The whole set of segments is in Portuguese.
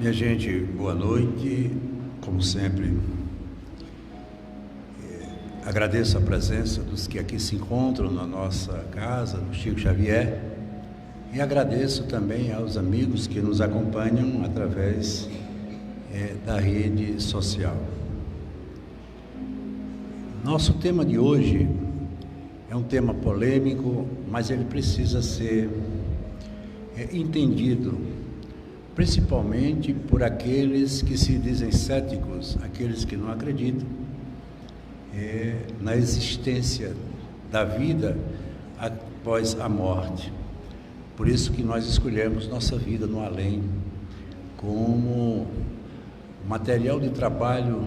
Minha gente, boa noite. Como sempre, agradeço a presença dos que aqui se encontram na nossa casa, do Chico Xavier, e agradeço também aos amigos que nos acompanham através da rede social. Nosso tema de hoje é um tema polêmico, mas ele precisa ser entendido, principalmente por aqueles que se dizem céticos, aqueles que não acreditam na existência da vida após a morte. Por isso que nós escolhemos nossa vida no além como material de trabalho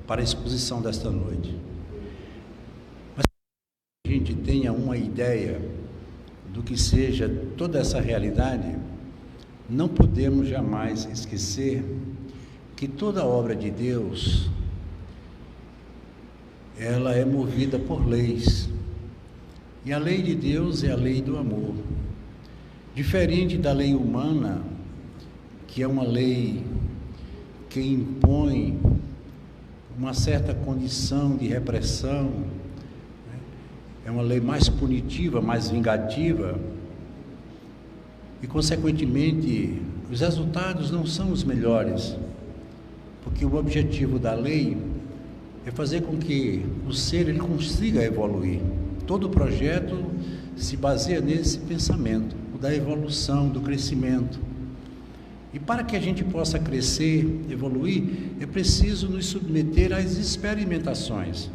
para a exposição desta noite. Mas que a gente tenha uma ideia do que seja toda essa realidade, não podemos jamais esquecer que toda obra de Deus, ela é movida por leis. E a lei de Deus é a lei do amor. Diferente da lei humana, que é uma lei que impõe uma certa condição de repressão, é uma lei mais punitiva, mais vingativa, e consequentemente os resultados não são os melhores, porque o objetivo da lei é fazer com que o ser ele consiga evoluir. Todo projeto se baseia nesse pensamento, o da evolução, do crescimento. E para que a gente possa crescer, evoluir, é preciso nos submeter às experimentações.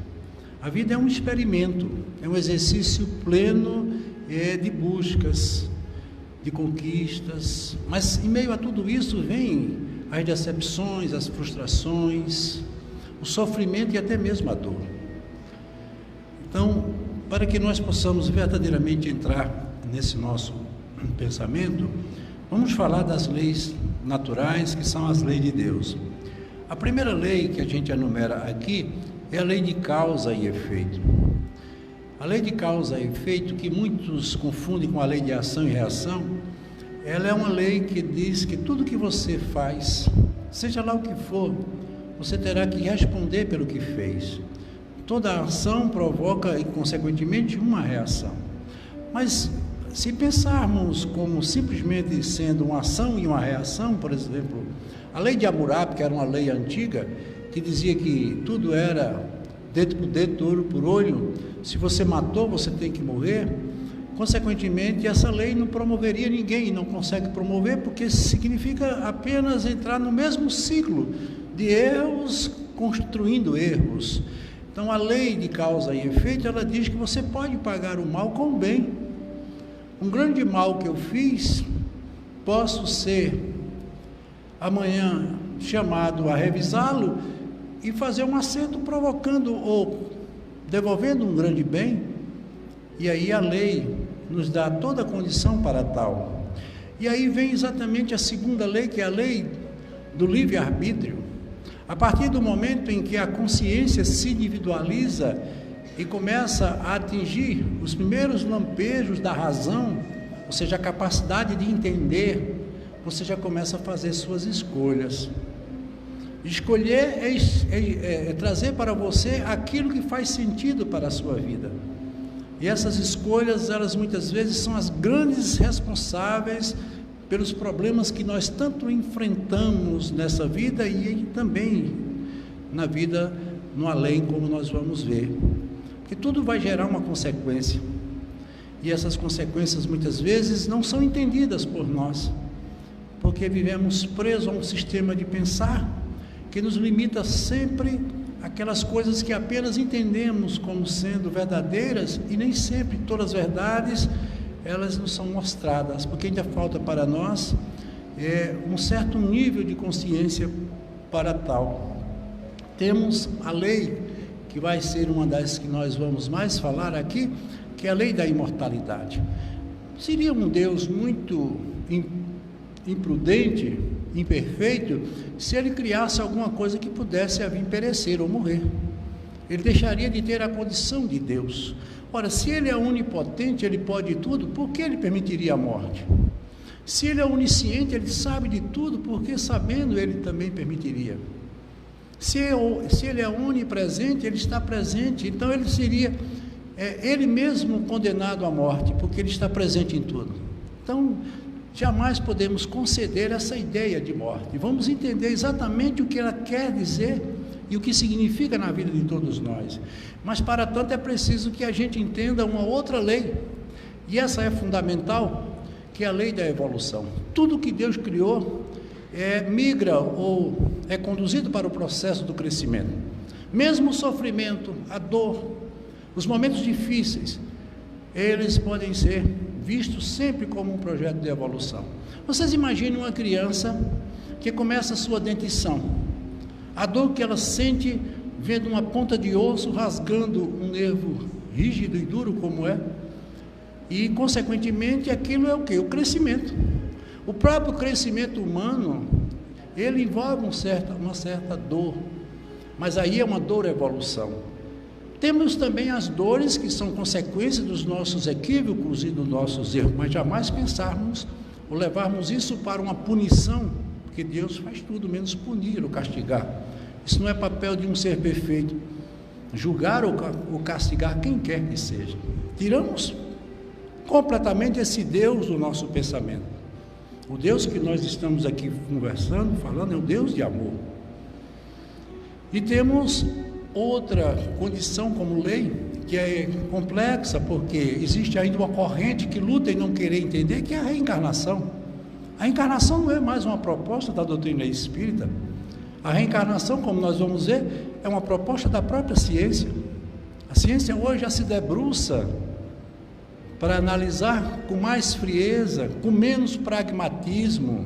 A vida é um experimento, é um exercício pleno de buscas, de conquistas, mas em meio a tudo isso vem as decepções, as frustrações, o sofrimento e até mesmo a dor. Então, para que nós possamos verdadeiramente entrar nesse nosso pensamento, vamos falar das leis naturais, que são as leis de Deus. A primeira lei que a gente enumera aqui é a lei de causa e efeito. A lei de causa e efeito, que muitos confundem com a lei de ação e reação, ela é uma lei que diz que tudo que você faz, seja lá o que for, você terá que responder pelo que fez. Toda ação provoca, e consequentemente, uma reação. Mas, se pensarmos como simplesmente sendo uma ação e uma reação, por exemplo, a lei de Hammurabi, que era uma lei antiga, que dizia que tudo era dedo por dedo, olho por olho, se você matou, você tem que morrer. Consequentemente, essa lei não promoveria ninguém, não consegue promover, porque significa apenas entrar no mesmo ciclo de erros, construindo erros. Então, a lei de causa e efeito, ela diz que você pode pagar o mal com o bem. Um grande mal que eu fiz, posso ser amanhã chamado a revisá-lo e fazer um acerto provocando ou devolvendo um grande bem, e aí a lei nos dá toda a condição para tal. E aí vem exatamente a segunda lei, que é a lei do livre-arbítrio. A partir do momento em que a consciência se individualiza e começa a atingir os primeiros lampejos da razão, ou seja, a capacidade de entender, você já começa a fazer suas escolhas. Escolher é trazer para você aquilo que faz sentido para a sua vida. E essas escolhas, elas muitas vezes são as grandes responsáveis pelos problemas que nós tanto enfrentamos nessa vida e também na vida no além, como nós vamos ver. Porque tudo vai gerar uma consequência. E essas consequências muitas vezes não são entendidas por nós, porque vivemos presos a um sistema de pensar que nos limita sempre aquelas coisas que apenas entendemos como sendo verdadeiras, e nem sempre todas as verdades elas nos são mostradas, porque ainda falta para nós um certo nível de consciência para tal. Temos a lei, que vai ser uma das que nós vamos mais falar aqui, que é a lei da imortalidade. Seria um Deus muito imprudente, imperfeito, se ele criasse alguma coisa que pudesse a vir perecer ou morrer. Ele deixaria de ter a condição de Deus. Ora, se ele é onipotente, ele pode tudo, por que ele permitiria a morte? Se ele é onisciente, ele sabe de tudo, porque sabendo ele também permitiria. Se ele é onipresente, ele está presente, então ele seria ele mesmo condenado à morte, porque ele está presente em tudo. Então, jamais podemos conceder essa ideia de morte. Vamos entender exatamente o que ela quer dizer e o que significa na vida de todos nós. Mas para tanto é preciso que a gente entenda uma outra lei, e essa é fundamental, que é a lei da evolução. Tudo que Deus criou migra ou é conduzido para o processo do crescimento. Mesmo o sofrimento, a dor, os momentos difíceis, eles podem ser vistos sempre como um projeto de evolução. Vocês imaginem uma criança que começa a sua dentição, a dor que ela sente vendo uma ponta de osso rasgando um nervo rígido e duro como é, e consequentemente aquilo é o quê? O crescimento. O próprio crescimento humano, ele envolve uma certa dor, mas aí é uma dor evolução. Temos também as dores que são consequência dos nossos equívocos e dos nossos erros, mas jamais pensarmos ou levarmos isso para uma punição, porque Deus faz tudo menos punir ou castigar. Isso não é papel de um ser perfeito, julgar ou castigar quem quer que seja. Tiramos completamente esse Deus do nosso pensamento. O Deus que nós estamos aqui conversando, falando, é um Deus de amor. E temos outra condição como lei, que é complexa, porque existe ainda uma corrente que luta em não querer entender, que é a reencarnação. A reencarnação não é mais uma proposta da doutrina espírita. A reencarnação, como nós vamos ver, é uma proposta da própria ciência. A ciência hoje já se debruça para analisar com mais frieza, com menos pragmatismo,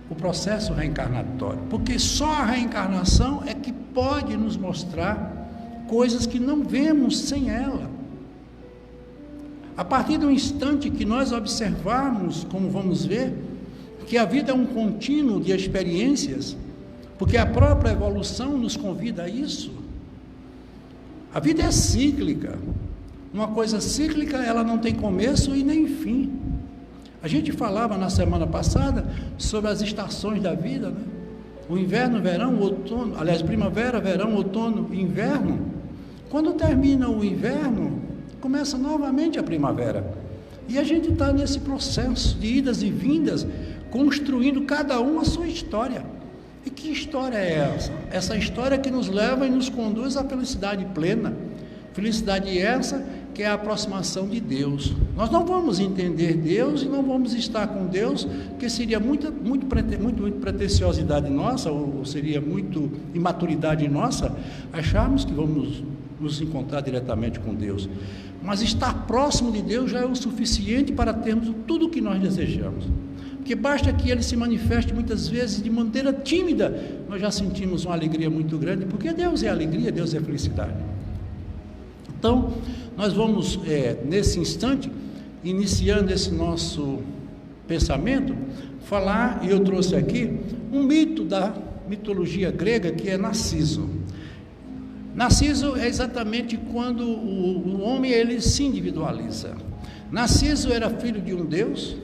o processo reencarnatório, porque só a reencarnação é que pode nos mostrar coisas que não vemos sem ela. A partir do instante que nós observarmos, como vamos ver, que a vida é um contínuo de experiências, porque a própria evolução nos convida a isso. A vida é cíclica. Uma coisa cíclica, ela não tem começo e nem fim. A gente falava na semana passada sobre as estações da vida, né? O inverno, verão, o outono, aliás, primavera, verão, outono e inverno. Quando termina o inverno, começa novamente a primavera. E a gente está nesse processo de idas e vindas, construindo cada um a sua história. E que história é essa? Essa história que nos leva e nos conduz à felicidade plena. Felicidade essa que é a aproximação de Deus. Nós não vamos entender Deus e não vamos estar com Deus, porque seria muito pretensiosidade nossa, ou seria muito imaturidade nossa, acharmos que vamos nos encontrar diretamente com Deus. Mas estar próximo de Deus já é o suficiente para termos tudo o que nós desejamos. Porque basta que Ele se manifeste muitas vezes de maneira tímida, nós já sentimos uma alegria muito grande, porque Deus é alegria, Deus é felicidade. Então, nós vamos, nesse instante, iniciando esse nosso pensamento, falar, e eu trouxe aqui, um mito da mitologia grega, que é Narciso. Narciso é exatamente quando o homem ele se individualiza. Narciso era filho de um Deus,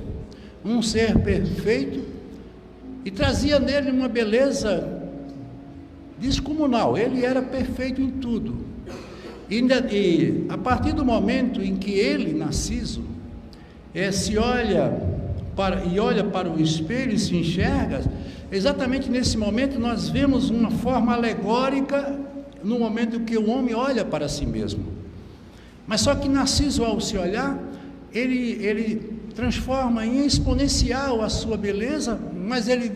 um ser perfeito, e trazia nele uma beleza descomunal. Ele era perfeito em tudo. E a partir do momento em que ele, Narciso, olha para o espelho e se enxerga, exatamente nesse momento nós vemos uma forma alegórica no momento que o homem olha para si mesmo. Mas só que Narciso, ao se olhar, ele transforma em exponencial a sua beleza, mas ele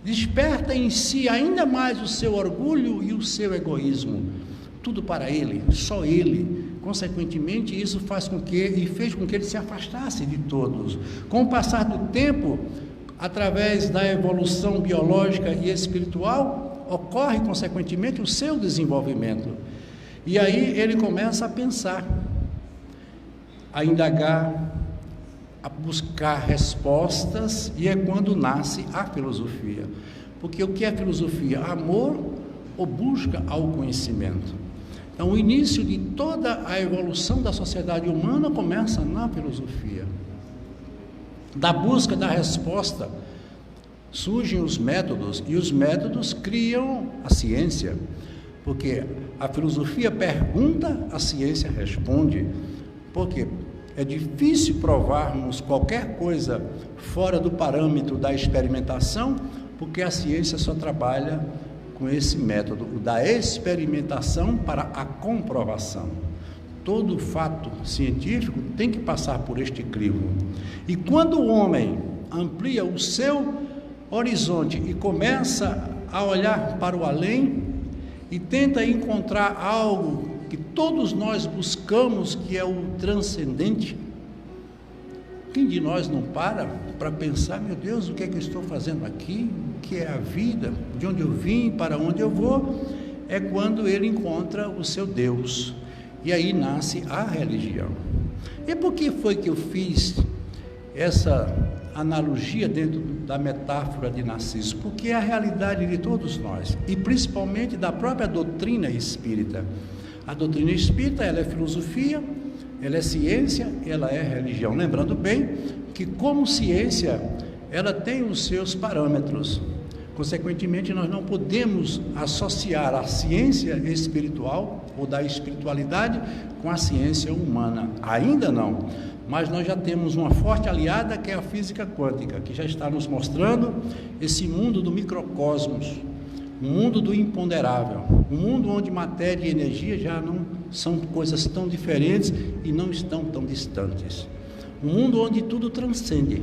desperta em si ainda mais o seu orgulho e o seu egoísmo. Tudo para ele, só ele. Consequentemente, isso fez com que ele se afastasse de todos. Com o passar do tempo, através da evolução biológica e espiritual, ocorre consequentemente o seu desenvolvimento. E aí ele começa a pensar, a indagar, a buscar respostas, e é quando nasce a filosofia. Porque o que é filosofia? Amor ou busca ao conhecimento. Então, o início de toda a evolução da sociedade humana começa na filosofia. Da busca da resposta surgem os métodos, e os métodos criam a ciência, porque a filosofia pergunta, a ciência responde. Porque é difícil provarmos qualquer coisa fora do parâmetro da experimentação, porque a ciência só trabalha com esse método, o da experimentação para a comprovação. Todo fato científico tem que passar por este crivo. E quando o homem amplia o seu horizonte e começa a olhar para o além e tenta encontrar algo que todos nós buscamos, que é o transcendente, quem de nós não para pensar, meu Deus, o que é que eu estou fazendo aqui? O que é a vida? De onde eu vim? Para onde eu vou? É quando ele encontra o seu Deus. E aí nasce a religião. E por que foi que eu fiz essa analogia dentro da metáfora de Narciso? Porque é a realidade de todos nós, e principalmente da própria doutrina espírita. A doutrina espírita, ela é filosofia, ela é ciência, ela é religião. Lembrando bem que, como ciência, ela tem os seus parâmetros. Consequentemente, nós não podemos associar a ciência espiritual ou da espiritualidade com a ciência humana. Ainda não. Mas nós já temos uma forte aliada, que é a física quântica, que já está nos mostrando esse mundo do microcosmos, um mundo do imponderável, um mundo onde matéria e energia já não são coisas tão diferentes e não estão tão distantes. Um mundo onde tudo transcende,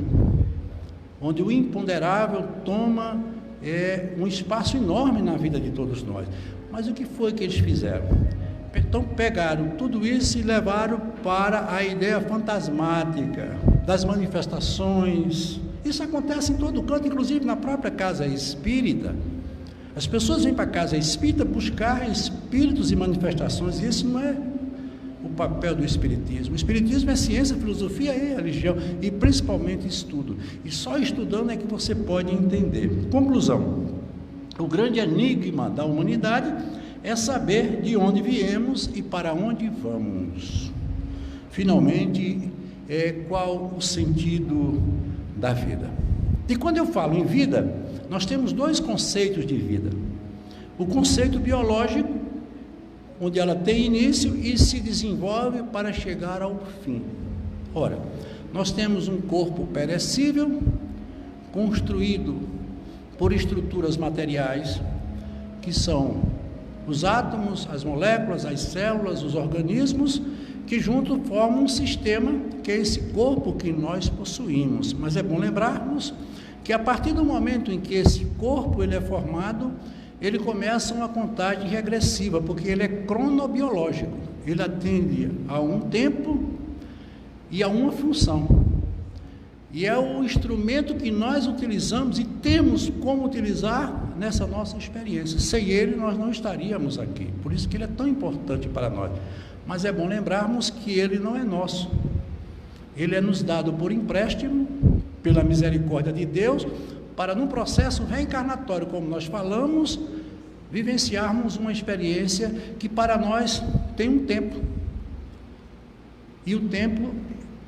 onde o imponderável toma um espaço enorme na vida de todos nós. Mas o que foi que eles fizeram? Então pegaram tudo isso e levaram para a ideia fantasmática das manifestações. Isso acontece em todo canto, inclusive na própria casa espírita. As pessoas vêm para a casa espírita buscar espíritos e manifestações, e isso não é o papel do espiritismo. O espiritismo é ciência, filosofia e religião, e principalmente estudo. E só estudando é que você pode entender. Conclusão: o grande enigma da humanidade é saber de onde viemos e para onde vamos. Finalmente, qual o sentido da vida? E quando eu falo em vida, nós temos dois conceitos de vida. O conceito biológico, onde ela tem início e se desenvolve para chegar ao fim. Ora, nós temos um corpo perecível, construído por estruturas materiais, que são os átomos, as moléculas, as células, os organismos, que juntos formam um sistema, que é esse corpo que nós possuímos. Mas é bom lembrarmos que a partir do momento em que esse corpo ele é formado, ele começa uma contagem regressiva, porque ele é cronobiológico, ele atende a um tempo e a uma função, e é o instrumento que nós utilizamos e temos como utilizar nessa nossa experiência. Sem ele nós não estaríamos aqui, por isso que ele é tão importante para nós. Mas é bom lembrarmos que ele não é nosso, ele é nos dado por empréstimo, pela misericórdia de Deus, para num processo reencarnatório, como nós falamos, vivenciarmos uma experiência que para nós tem um tempo, e o tempo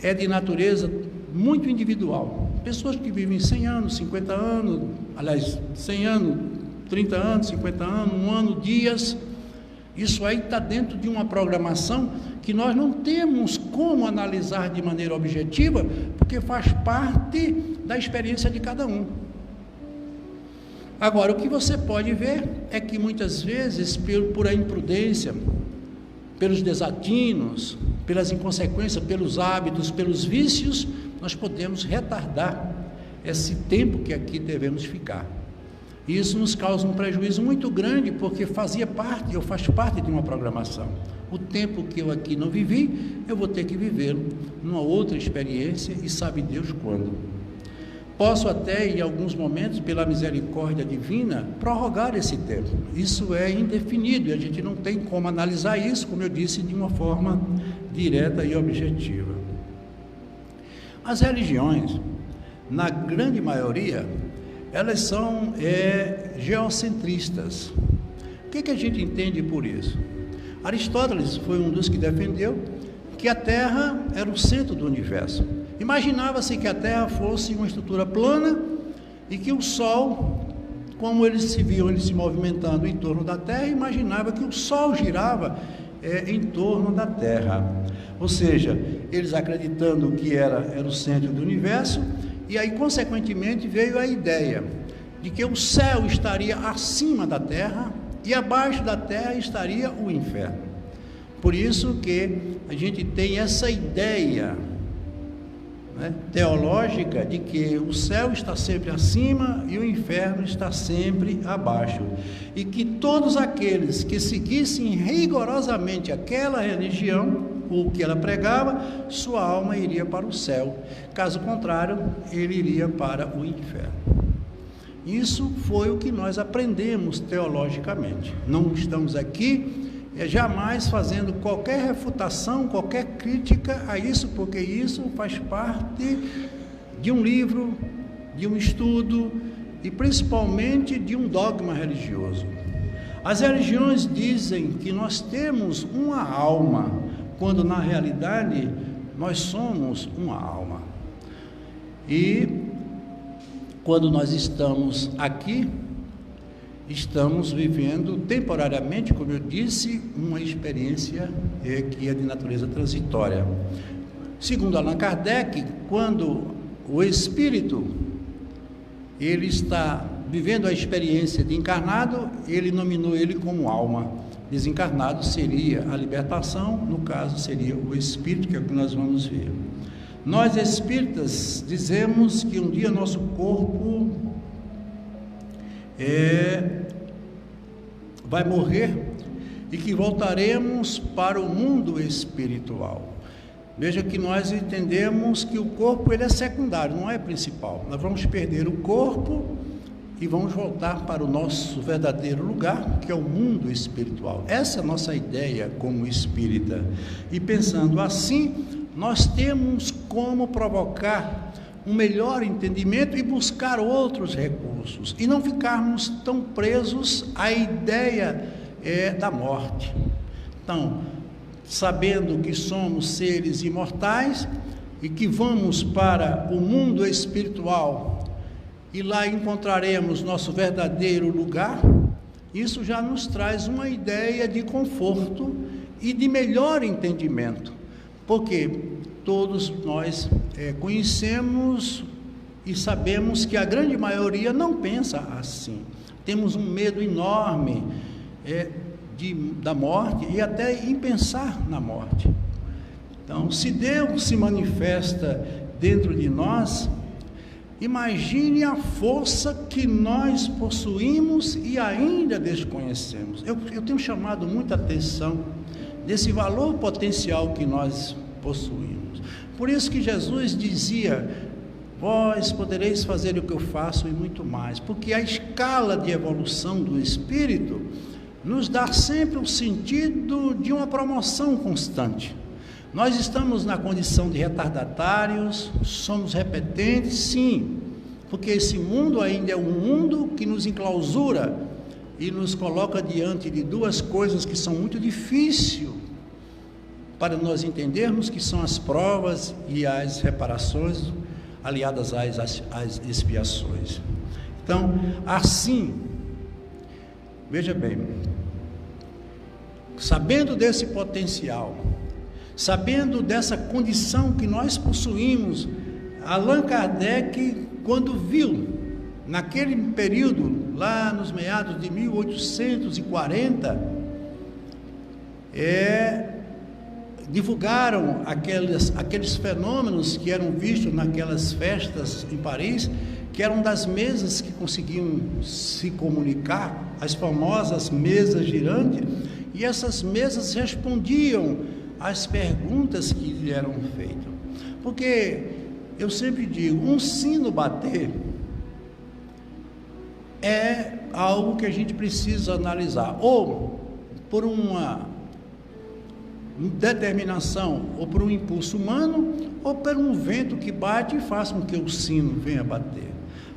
é de natureza muito individual. Pessoas que vivem 100 anos, 50 anos, aliás, 100 anos, 30 anos, 50 anos, um ano, dias, isso aí está dentro de uma programação que nós não temos como analisar de maneira objetiva, porque faz parte da experiência de cada um. Agora, o que você pode ver é que muitas vezes, por a imprudência, pelos desatinos, pelas inconsequências, pelos hábitos, pelos vícios, nós podemos retardar esse tempo que aqui devemos ficar. E isso nos causa um prejuízo muito grande, porque faz parte de uma programação. O tempo que eu aqui não vivi, eu vou ter que vivê-lo numa outra experiência, e sabe Deus quando. Posso até, em alguns momentos, pela misericórdia divina, prorrogar esse tempo. Isso é indefinido, e a gente não tem como analisar isso, como eu disse, de uma forma direta e objetiva. As religiões, na grande maioria, elas são geocentristas. O que a gente entende por isso? Aristóteles foi um dos que defendeu que a Terra era o centro do universo, Imaginava-se que a Terra fosse uma estrutura plana e que o Sol, como eles se viam ele se movimentando em torno da Terra, imaginava que o Sol girava em torno da Terra. Ou seja, eles acreditando que era o centro do universo, e aí, consequentemente, veio a ideia de que o céu estaria acima da Terra e abaixo da Terra estaria o inferno. Por isso que a gente tem essa ideia, né, teológica de que o céu está sempre acima e o inferno está sempre abaixo, e que todos aqueles que seguissem rigorosamente aquela religião, o que ela pregava, sua alma iria para o céu, caso contrário, ele iria para o inferno. Isso foi o que nós aprendemos teologicamente. Não estamos aqui jamais fazendo qualquer refutação, qualquer crítica a isso, porque isso faz parte de um livro, de um estudo e principalmente de um dogma religioso. As religiões dizem que nós temos uma alma, quando na realidade nós somos uma alma. E quando nós estamos aqui, estamos vivendo temporariamente, como eu disse, uma experiência que é de natureza transitória. Segundo Allan Kardec, quando o espírito ele está vivendo a experiência de encarnado, ele nominou ele como alma. Desencarnado seria a libertação, no caso seria o espírito, que é o que nós vamos ver. Nós espíritas dizemos que um dia nosso corpo vai morrer e que voltaremos para o mundo espiritual. Veja que nós entendemos que o corpo ele é secundário, não é principal. Nós vamos perder o corpo e vamos voltar para o nosso verdadeiro lugar, que é o mundo espiritual. Essa é a nossa ideia como espírita. E pensando assim, nós temos como provocar um melhor entendimento e buscar outros recursos, e não ficarmos tão presos à ideia da morte. Então, sabendo que somos seres imortais e que vamos para o mundo espiritual e lá encontraremos nosso verdadeiro lugar, isso já nos traz uma ideia de conforto e de melhor entendimento, porque todos nós conhecemos e sabemos que a grande maioria não pensa assim. Temos um medo enorme da morte e até em pensar na morte. Então, se Deus se manifesta dentro de nós, imagine a força que nós possuímos e ainda desconhecemos. Eu tenho chamado muita atenção desse valor potencial que nós possuímos. Por isso que Jesus dizia: vós podereis fazer o que eu faço e muito mais, porque a escala de evolução do espírito nos dá sempre o sentido de uma promoção constante. Nós estamos na condição de retardatários, somos repetentes, sim, porque esse mundo ainda é um mundo que nos enclausura e nos coloca diante de duas coisas que são muito difíceis para nós entendermos, que são as provas e as reparações, aliadas às expiações. Então, assim, veja bem, sabendo desse potencial, sabendo dessa condição que nós possuímos, Allan Kardec, quando viu, naquele período, lá nos meados de 1840, divulgaram aqueles fenômenos que eram vistos naquelas festas em Paris, que eram das mesas que conseguiam se comunicar, as famosas mesas girantes, e essas mesas respondiam às perguntas que lhe eram feitas. Porque eu sempre digo, um sino bater é algo que a gente precisa analisar, ou por uma determinação, ou por um impulso humano, ou por um vento que bate e faz com que o sino venha bater.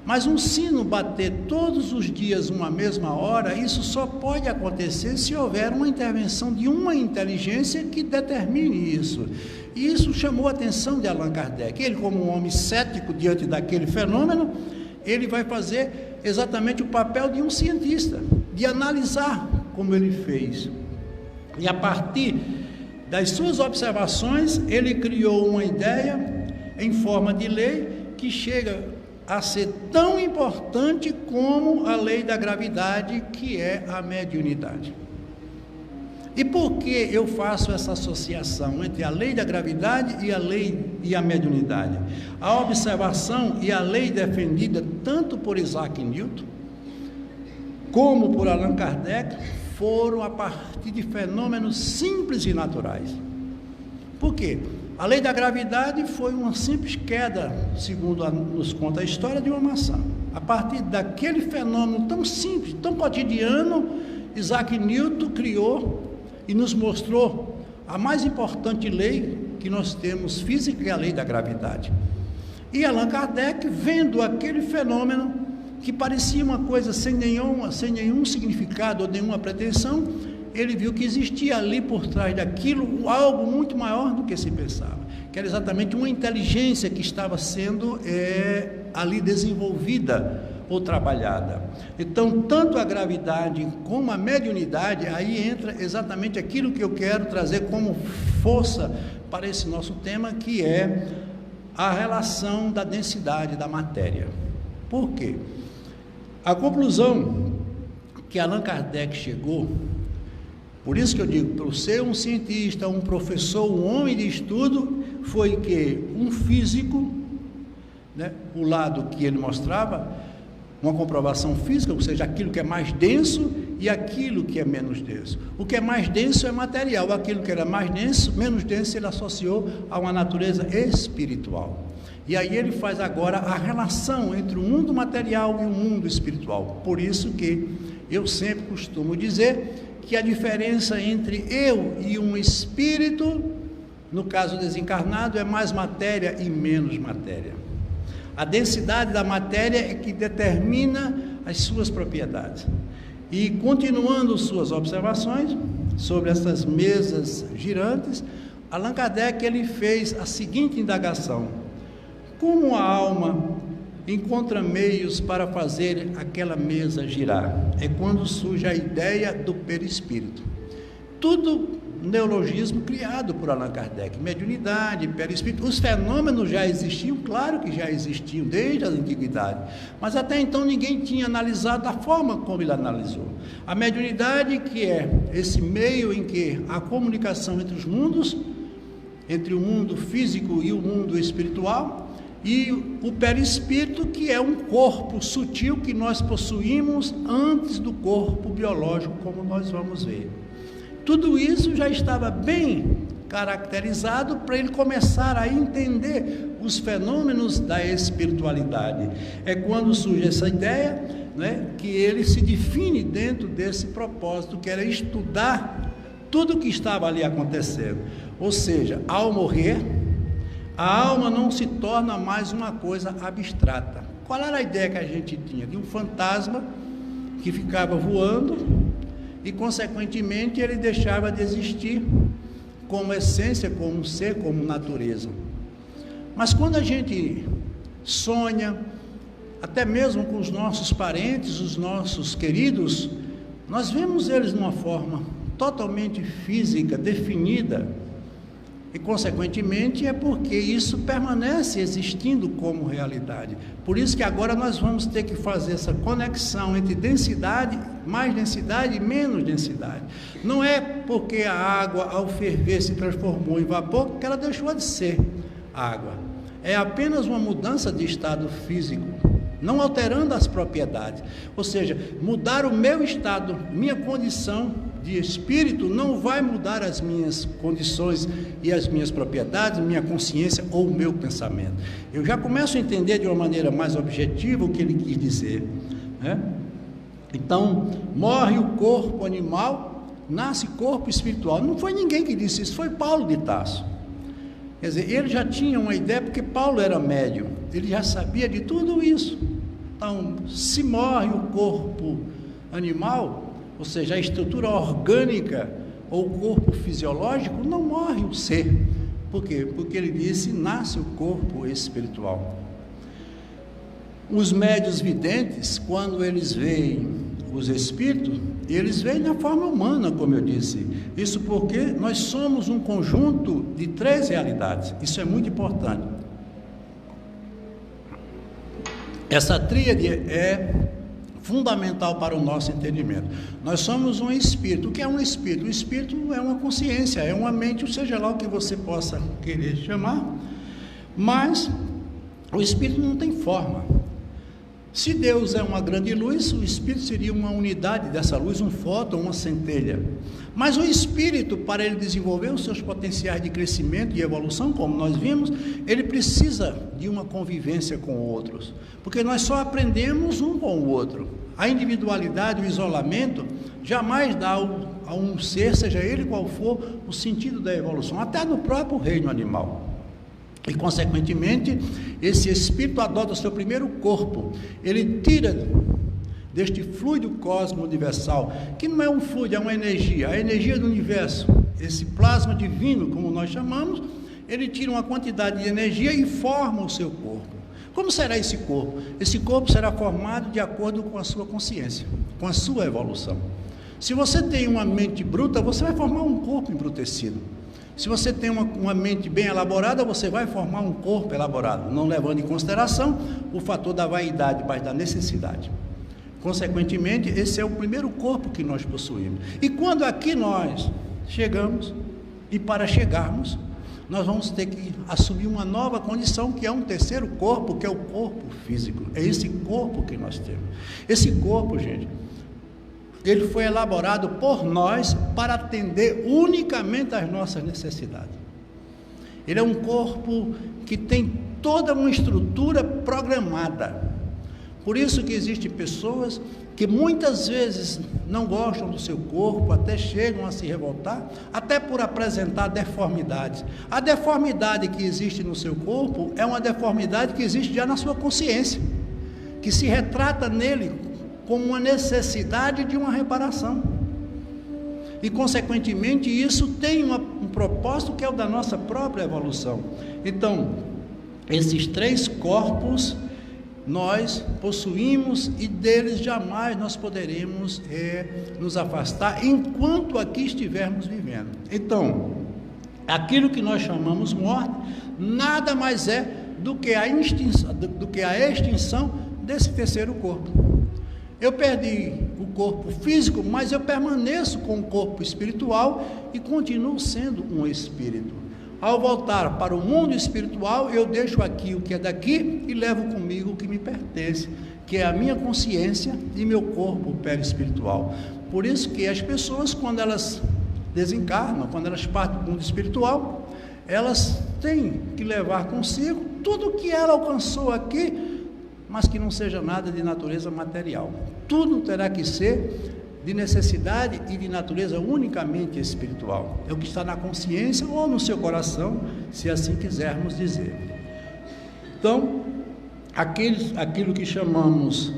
Mas um sino bater todos os dias uma mesma hora, isso só pode acontecer se houver uma intervenção de uma inteligência que determine isso. E isso chamou a atenção de Allan Kardec. Ele, como um homem cético diante daquele fenômeno, ele vai fazer exatamente o papel de um cientista, de analisar como ele fez. E a partir das suas observações, ele criou uma ideia em forma de lei que chega a ser tão importante como a lei da gravidade, que é a mediunidade. E por que eu faço essa associação entre a lei da gravidade e a mediunidade? A observação e a lei defendida tanto por Isaac Newton como por Allan Kardec foram a partir de fenômenos simples e naturais. Por quê? A lei da gravidade foi uma simples queda, segundo nos conta a história, de uma maçã. A partir daquele fenômeno tão simples, tão cotidiano, Isaac Newton criou e nos mostrou a mais importante lei que nós temos física, que é a lei da gravidade. E Allan Kardec, vendo aquele fenômeno, que parecia uma coisa sem nenhum significado ou nenhuma pretensão, ele viu que existia ali por trás daquilo algo muito maior do que se pensava, que era exatamente uma inteligência que estava sendo ali desenvolvida ou trabalhada. Então, tanto a gravidade como a mediunidade, aí entra exatamente aquilo que eu quero trazer como força para esse nosso tema, que é a relação da densidade da matéria. Por quê? A conclusão que Allan Kardec chegou, por isso que eu digo, por ser um cientista, um professor, um homem de estudo, foi que um físico, né, o lado que ele mostrava, uma comprovação física, ou seja, aquilo que é mais denso e aquilo que é menos denso. O que é mais denso é material, aquilo que era mais denso, menos denso, ele associou a uma natureza espiritual. E aí ele faz agora a relação entre o mundo material e o mundo espiritual. Por isso que eu sempre costumo dizer que a diferença entre eu e um espírito, no caso desencarnado, é mais matéria e menos matéria. A densidade da matéria é que determina as suas propriedades. E continuando suas observações sobre essas mesas girantes, Allan Kardec ele fez a seguinte indagação: como a alma encontra meios para fazer aquela mesa girar? É quando surge a ideia do perispírito. Tudo neologismo criado por Allan Kardec, mediunidade, perispírito. Os fenômenos já existiam, claro que já existiam desde a antiguidade, mas até então ninguém tinha analisado da forma como ele analisou. A mediunidade, que é esse meio em que a comunicação entre os mundos, entre o mundo físico e o mundo espiritual, e o perispírito, que é um corpo sutil que nós possuímos antes do corpo biológico, como nós vamos ver. Tudo isso já estava bem caracterizado para ele começar a entender os fenômenos da espiritualidade. É quando surge essa ideia, né, que ele se define dentro desse propósito, que era estudar tudo o que estava ali acontecendo. Ou seja, ao morrer, a alma não se torna mais uma coisa abstrata. Qual era a ideia que a gente tinha? De um fantasma que ficava voando e, consequentemente, ele deixava de existir como essência, como ser, como natureza. Mas quando a gente sonha, até mesmo com os nossos parentes, os nossos queridos, nós vemos eles de uma forma totalmente física, definida, e, consequentemente, é porque isso permanece existindo como realidade. Por isso que agora nós vamos ter que fazer essa conexão entre densidade, mais densidade e menos densidade. Não é porque a água, ao ferver, se transformou em vapor, que ela deixou de ser água. É apenas uma mudança de estado físico, não alterando as propriedades. Ou seja, mudar o meu estado, minha condição de espírito, não vai mudar as minhas condições e as minhas propriedades, minha consciência ou o meu pensamento. Eu já começo a entender de uma maneira mais objetiva o que ele quis dizer, né? Então, morre o corpo animal, nasce corpo espiritual. Não foi ninguém que disse isso, foi Paulo de Tarso. Quer dizer, ele já tinha uma ideia, porque Paulo era médium, ele já sabia de tudo isso. Então, se morre o corpo animal, ou seja, a estrutura orgânica ou o corpo fisiológico, não morre o ser. Por quê? Porque ele disse, nasce o corpo espiritual. Os médiuns videntes, quando eles veem os espíritos, eles veem na forma humana, como eu disse. Isso porque nós somos um conjunto de 3 realidades. Isso é muito importante. Essa tríade é fundamental para o nosso entendimento. Nós somos um espírito. O que é um espírito? O espírito é uma consciência, é uma mente, seja lá o que você possa querer chamar, mas o espírito não tem forma. Se Deus é uma grande luz, o espírito seria uma unidade dessa luz, um fóton, uma centelha. Mas o espírito, para ele desenvolver os seus potenciais de crescimento e evolução, como nós vimos, ele precisa de uma convivência com outros, porque nós só aprendemos um com o outro. A individualidade, o isolamento, jamais dá a um ser, seja ele qual for, o sentido da evolução, até no próprio reino animal. E, consequentemente, esse espírito adota o seu primeiro corpo. Ele tira deste fluido cósmico universal, que não é um fluido, é uma energia, a energia do universo, esse plasma divino, como nós chamamos, ele tira uma quantidade de energia e forma o seu corpo. Como será esse corpo? Esse corpo será formado de acordo com a sua consciência, com a sua evolução. Se você tem uma mente bruta, você vai formar um corpo embrutecido. Se você tem uma mente bem elaborada, você vai formar um corpo elaborado, não levando em consideração o fator da vaidade, mas da necessidade. Consequentemente, esse é o primeiro corpo que nós possuímos. E quando aqui nós chegamos, e para chegarmos, nós vamos ter que assumir uma nova condição, que é um terceiro corpo, que é o corpo físico. É esse corpo que nós temos. Esse corpo, gente, ele foi elaborado por nós para atender unicamente às nossas necessidades. Ele é um corpo que tem toda uma estrutura programada. Por isso que existem pessoas que muitas vezes não gostam do seu corpo, até chegam a se revoltar, até por apresentar deformidades. A deformidade que existe no seu corpo é uma deformidade que existe já na sua consciência, que se retrata nele como uma necessidade de uma reparação. E, consequentemente, isso tem um propósito que é o da nossa própria evolução. Então, esses 3 corpos nós possuímos e deles jamais nós poderemos nos afastar enquanto aqui estivermos vivendo. Então, aquilo que nós chamamos morte nada mais é do que a extinção desse terceiro corpo. Eu perdi o corpo físico, mas eu permaneço com o corpo espiritual e continuo sendo um espírito. Ao voltar para o mundo espiritual, eu deixo aqui o que é daqui e levo comigo o que me pertence, que é a minha consciência e meu corpo perispiritual. Por isso que as pessoas, quando elas desencarnam, quando elas partem do mundo espiritual, elas têm que levar consigo tudo o que ela alcançou aqui, mas que não seja nada de natureza material. Tudo terá que ser de necessidade e de natureza unicamente espiritual. É o que está na consciência ou no seu coração, se assim quisermos dizer. Então, aquilo que chamamos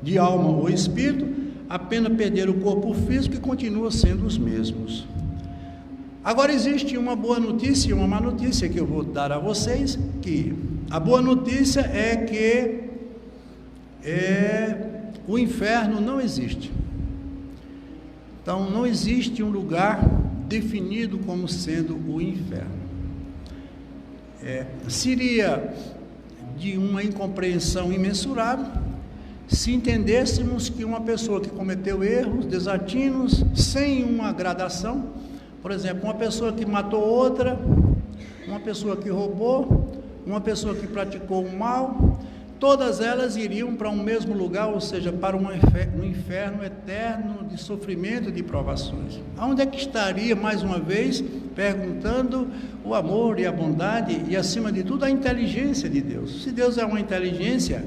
de alma ou espírito, apenas perder o corpo físico e continua sendo os mesmos. Agora existe uma boa notícia e uma má notícia que eu vou dar a vocês, que a boa notícia é que o inferno não existe. Então, não existe um lugar definido como sendo o inferno. Seria de uma incompreensão imensurável se entendêssemos que uma pessoa que cometeu erros, desatinos, sem uma gradação, por exemplo, uma pessoa que matou outra, uma pessoa que roubou, uma pessoa que praticou o mal, todas elas iriam para um mesmo lugar, ou seja, para um inferno eterno de sofrimento e de provações. Aonde é que estaria, mais uma vez, perguntando o amor e a bondade e, acima de tudo, a inteligência de Deus? Se Deus é uma inteligência,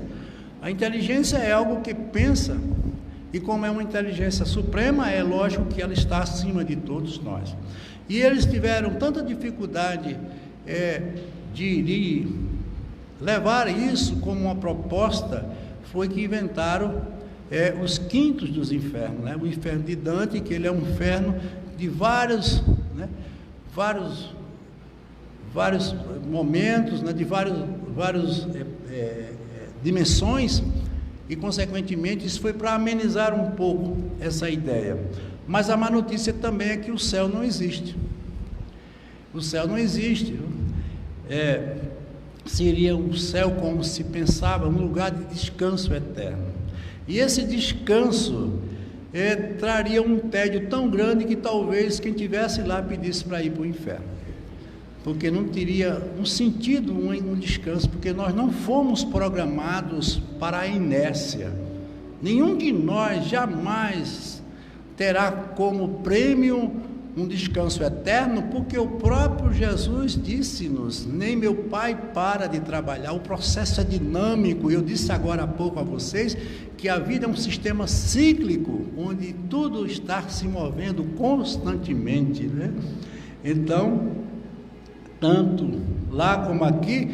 a inteligência é algo que pensa, e como é uma inteligência suprema, é lógico que ela está acima de todos nós. E eles tiveram tanta dificuldade de levar isso como uma proposta foi que inventaram os quintos dos infernos, né? O inferno de Dante, que ele é um inferno de vários momentos, né? De várias dimensões, e consequentemente isso foi para amenizar um pouco essa ideia. Mas a má notícia também é que o céu não existe. O céu não existe. Seria um céu como se pensava, um lugar de descanso eterno. E esse descanso traria um tédio tão grande que talvez quem estivesse lá pedisse para ir para o inferno, porque não teria um sentido um descanso, porque nós não fomos programados para a inércia. Nenhum de nós jamais terá como prêmio um descanso eterno, porque o próprio Jesus disse-nos: nem meu Pai para de trabalhar. O processo é dinâmico. Eu disse agora há pouco a vocês que a vida é um sistema cíclico, onde tudo está se movendo constantemente, né? Então, tanto lá como aqui,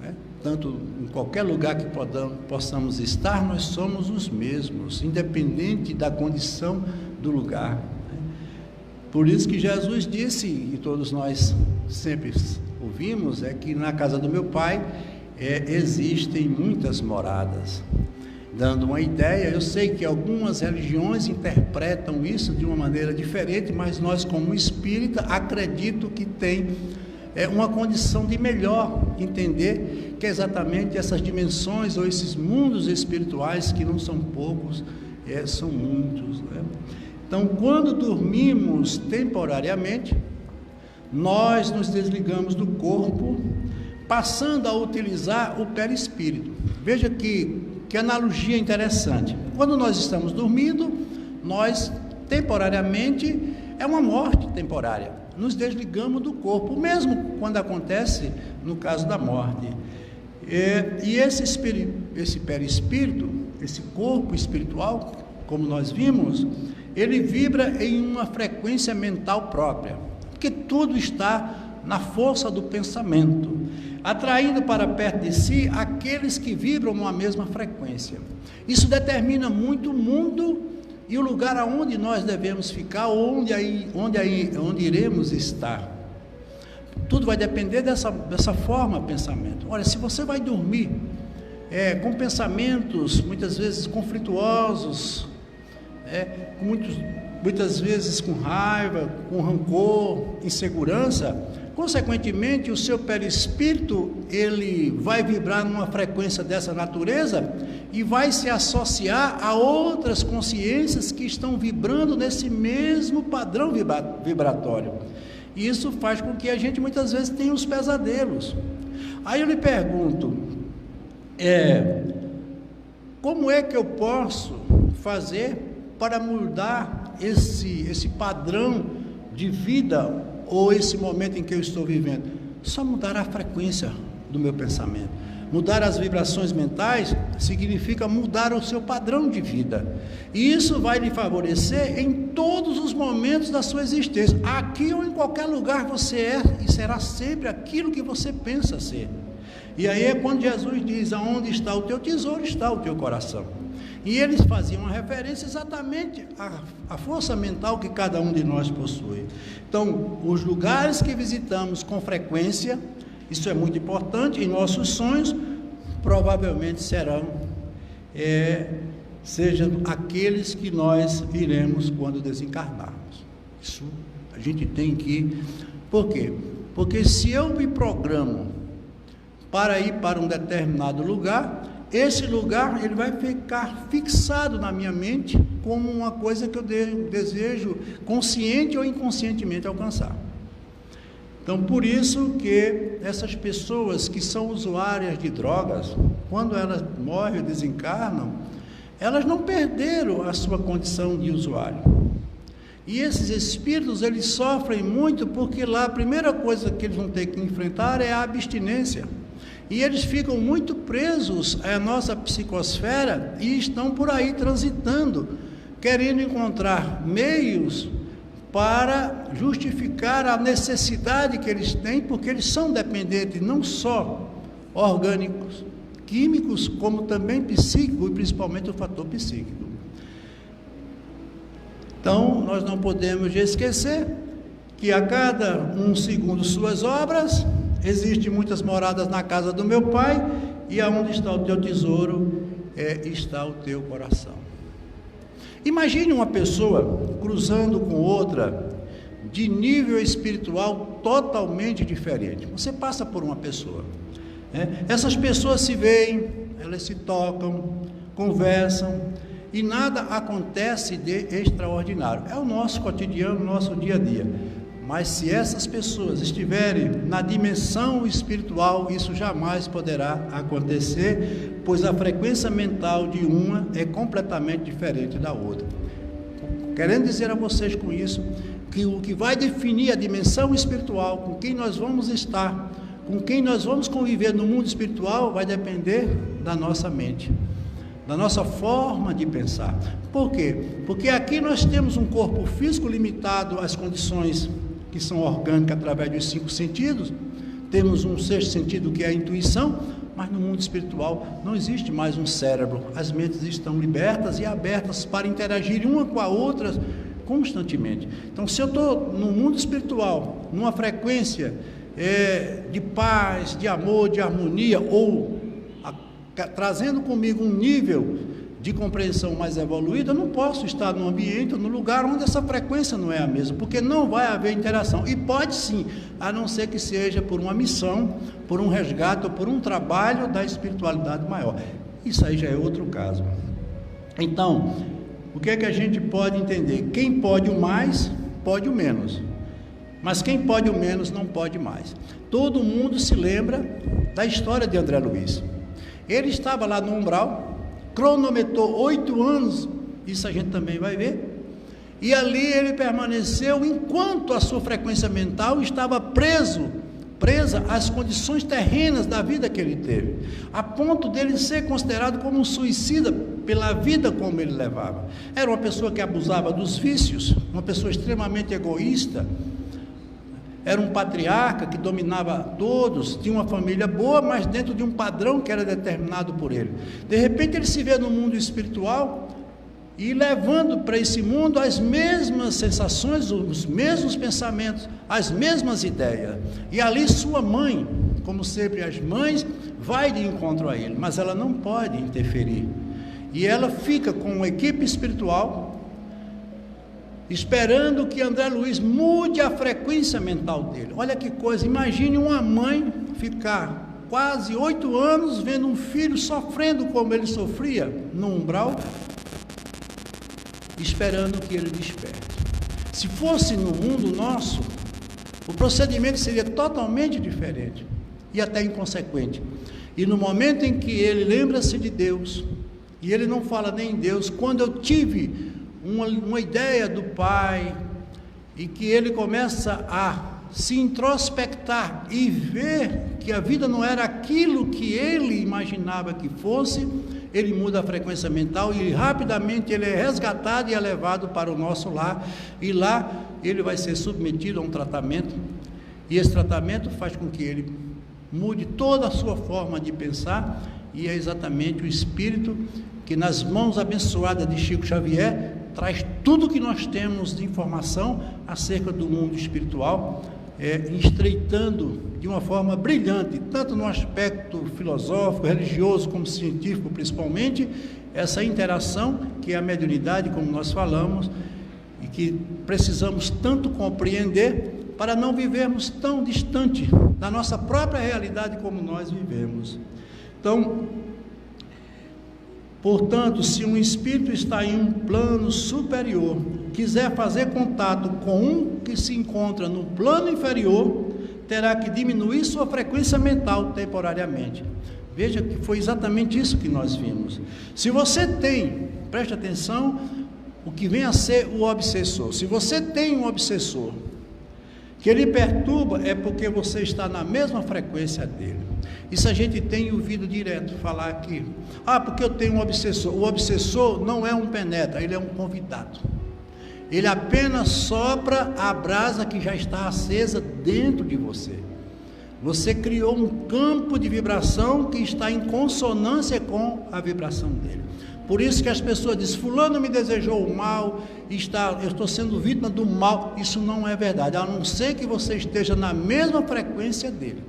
né, tanto em qualquer lugar que possamos estar, nós somos os mesmos, independente da condição do lugar. Por isso que Jesus disse, e todos nós sempre ouvimos, que na casa do meu Pai existem muitas moradas. Dando uma ideia, eu sei que algumas religiões interpretam isso de uma maneira diferente, mas nós, como espírita, acredito que tem uma condição de melhor entender que exatamente essas dimensões ou esses mundos espirituais, que não são poucos, são muitos, né? Então, quando dormimos temporariamente, nós nos desligamos do corpo, passando a utilizar o perispírito. Veja que analogia interessante. Quando nós estamos dormindo, nós temporariamente, é uma morte temporária, nos desligamos do corpo, mesmo quando acontece no caso da morte. E esse perispírito, esse corpo espiritual, como nós vimos, ele vibra em uma frequência mental própria, porque tudo está na força do pensamento, atraindo para perto de si aqueles que vibram numa mesma frequência. Isso determina muito o mundo e o lugar aonde nós devemos ficar, onde iremos estar. Tudo vai depender dessa forma de pensamento. Olha, se você vai dormir com pensamentos muitas vezes conflituosos, muitas vezes com raiva, com rancor, insegurança, consequentemente o seu perispírito ele vai vibrar numa frequência dessa natureza e vai se associar a outras consciências que estão vibrando nesse mesmo padrão vibratório. E isso faz com que a gente muitas vezes tenha os pesadelos. Aí eu lhe pergunto, como é que eu posso fazer para mudar esse padrão de vida ou esse momento em que eu estou vivendo? Só mudar a frequência do meu pensamento. Mudar as vibrações mentais significa mudar o seu padrão de vida. E isso vai lhe favorecer em todos os momentos da sua existência. Aqui ou em qualquer lugar você é e será sempre aquilo que você pensa ser. E aí é quando Jesus diz: aonde está o teu tesouro, está o teu coração. E eles faziam uma referência exatamente à força mental que cada um de nós possui. Então, os lugares que visitamos com frequência, isso é muito importante, em nossos sonhos, provavelmente sejam aqueles que nós iremos quando desencarnarmos. Isso a gente tem que... Por quê? Porque se eu me programo para ir para um determinado lugar, esse lugar ele vai ficar fixado na minha mente como uma coisa que eu desejo consciente ou inconscientemente alcançar. Então, por isso que essas pessoas que são usuárias de drogas, quando elas morrem ou desencarnam, elas não perderam a sua condição de usuário. E esses espíritos, eles sofrem muito porque lá a primeira coisa que eles vão ter que enfrentar é a abstinência. E eles ficam muito presos à nossa psicosfera e estão por aí transitando, querendo encontrar meios para justificar a necessidade que eles têm, porque eles são dependentes não só orgânicos, químicos, como também psíquicos, e principalmente o fator psíquico. Então, nós não podemos esquecer que a cada um segundo suas obras, existem muitas moradas na casa do meu Pai, e aonde está o teu tesouro, está o teu coração. Imagine uma pessoa cruzando com outra, de nível espiritual totalmente diferente. Você passa por uma pessoa, essas pessoas se veem, elas se tocam, conversam, e nada acontece de extraordinário. É o nosso cotidiano, o nosso dia a dia. Mas se essas pessoas estiverem na dimensão espiritual, isso jamais poderá acontecer, pois a frequência mental de uma é completamente diferente da outra. Querendo dizer a vocês com isso, que o que vai definir a dimensão espiritual, com quem nós vamos estar, com quem nós vamos conviver no mundo espiritual, vai depender da nossa mente, da nossa forma de pensar. Por quê? Porque aqui nós temos um corpo físico limitado às condições que são orgânicas através dos 5 sentidos, temos um 6º sentido que é a intuição, mas no mundo espiritual não existe mais um cérebro, as mentes estão libertas e abertas para interagir uma com a outra constantemente. Então, se eu estou no mundo espiritual, numa frequência de paz, de amor, de harmonia, ou trazendo comigo um nível de compreensão mais evoluída, eu não posso estar num ambiente, num lugar onde essa frequência não é a mesma, porque não vai haver interação. E pode sim, a não ser que seja por uma missão, por um resgate ou por um trabalho da espiritualidade maior. Isso aí já é outro caso. Então, o que é que a gente pode entender? Quem pode o mais, pode o menos. Mas quem pode o menos, não pode mais. Todo mundo se lembra da história de André Luiz. Ele estava lá no umbral, cronometrou 8 anos, isso a gente também vai ver, e ali ele permaneceu enquanto a sua frequência mental estava presa às condições terrenas da vida que ele teve, a ponto dele ser considerado como um suicida pela vida como ele levava. Era uma pessoa que abusava dos vícios, uma pessoa extremamente egoísta, era um patriarca que dominava todos, tinha uma família boa, mas dentro de um padrão que era determinado por ele. De repente ele se vê no mundo espiritual e levando para esse mundo as mesmas sensações, os mesmos pensamentos, as mesmas ideias. E ali sua mãe, como sempre as mães, vai de encontro a ele, mas ela não pode interferir. E ela fica com uma equipe espiritual, esperando que André Luiz mude a frequência mental dele. Olha que coisa, imagine uma mãe ficar quase 8 anos vendo um filho sofrendo como ele sofria no umbral, esperando que ele desperte. Se fosse no mundo nosso, o procedimento seria totalmente diferente e até inconsequente. E no momento em que ele lembra-se de Deus, e ele não fala nem em Deus, quando eu tive uma ideia do Pai, e que ele começa a se introspectar e ver que a vida não era aquilo que ele imaginava que fosse, ele muda a frequência mental e rapidamente ele é resgatado e é levado para o nosso lar, e lá ele vai ser submetido a um tratamento, e esse tratamento faz com que ele mude toda a sua forma de pensar, e é exatamente o Espírito que nas mãos abençoadas de Chico Xavier traz tudo que nós temos de informação acerca do mundo espiritual, estreitando de uma forma brilhante, tanto no aspecto filosófico, religioso, como científico principalmente, essa interação que é a mediunidade, como nós falamos, e que precisamos tanto compreender para não vivermos tão distante da nossa própria realidade como nós vivemos. Então, portanto, se um espírito está em um plano superior, quiser fazer contato com um que se encontra no plano inferior, terá que diminuir sua frequência mental temporariamente. Veja que foi exatamente isso que nós vimos. Se você tem, preste atenção, o que vem a ser o obsessor. Se você tem um obsessor que ele perturba, é porque você está na mesma frequência dele. Isso a gente tem ouvido direto falar aqui. Porque eu tenho um obsessor. O obsessor não é um penetra, ele é um convidado. Ele apenas sopra a brasa que já está acesa dentro de você. Você criou um campo de vibração que está em consonância com a vibração dele. Por isso que as pessoas dizem, fulano me desejou o mal, eu estou sendo vítima do mal. Isso não é verdade, a não ser que você esteja na mesma frequência dele.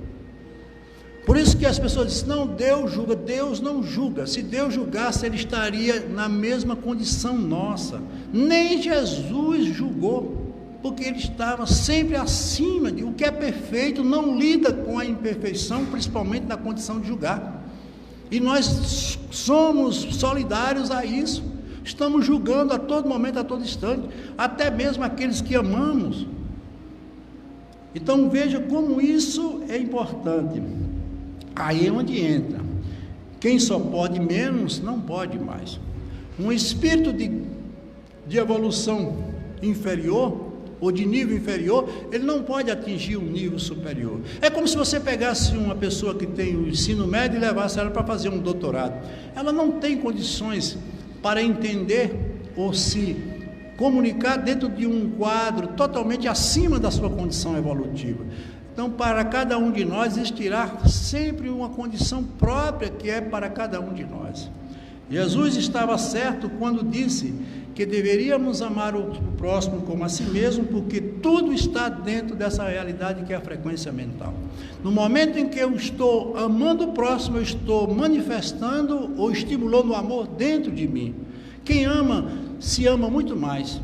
Por isso que as pessoas dizem, não, Deus julga. Deus não julga. Se Deus julgasse, ele estaria na mesma condição nossa. Nem Jesus julgou, porque ele estava sempre acima de o que é perfeito, não lida com a imperfeição, principalmente na condição de julgar. E nós somos solidários a isso, estamos julgando a todo momento, a todo instante, até mesmo aqueles que amamos. Então veja como isso é importante. Aí é onde entra, quem só pode menos, não pode mais. Um espírito de evolução inferior, ou de nível inferior, ele não pode atingir um nível superior. É como se você pegasse uma pessoa que tem o ensino médio e levasse ela para fazer um doutorado. Ela não tem condições para entender ou se comunicar dentro de um quadro totalmente acima da sua condição evolutiva. Então, para cada um de nós existirá sempre uma condição própria que é para cada um de nós. Jesus estava certo quando disse que deveríamos amar o próximo como a si mesmo, porque tudo está dentro dessa realidade que é a frequência mental. No momento em que eu estou amando o próximo, eu estou manifestando ou estimulando o amor dentro de mim. Quem ama, se ama muito mais.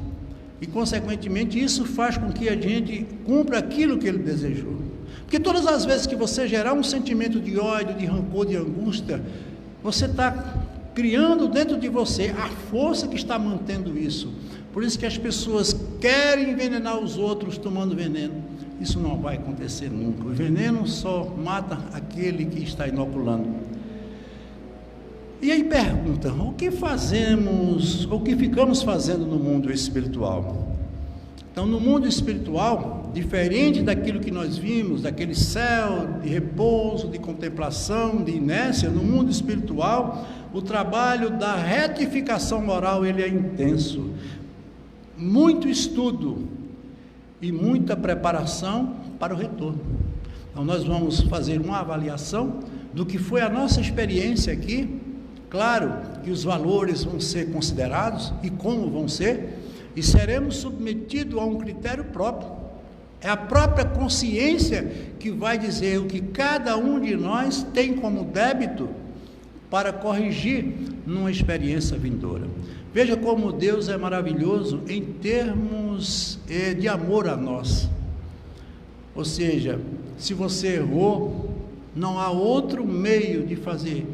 E, consequentemente, isso faz com que a gente cumpra aquilo que ele desejou. Porque todas as vezes que você gerar um sentimento de ódio, de rancor, de angústia, você está criando dentro de você a força que está mantendo isso. Por isso que as pessoas querem envenenar os outros tomando veneno. Isso não vai acontecer nunca. O veneno só mata aquele que está inoculando. E aí pergunta, o que fazemos, o que ficamos fazendo no mundo espiritual? Então, no mundo espiritual, diferente daquilo que nós vimos, daquele céu de repouso, de contemplação, de inércia, no mundo espiritual, o trabalho da retificação moral, ele é intenso. Muito estudo e muita preparação para o retorno. Então, nós vamos fazer uma avaliação do que foi a nossa experiência aqui. Claro que os valores vão ser considerados e como vão ser, e seremos submetidos a um critério próprio. É a própria consciência que vai dizer o que cada um de nós tem como débito para corrigir numa experiência vindoura. Veja como Deus é maravilhoso em termos de amor a nós. Ou seja, se você errou, não há outro meio de fazer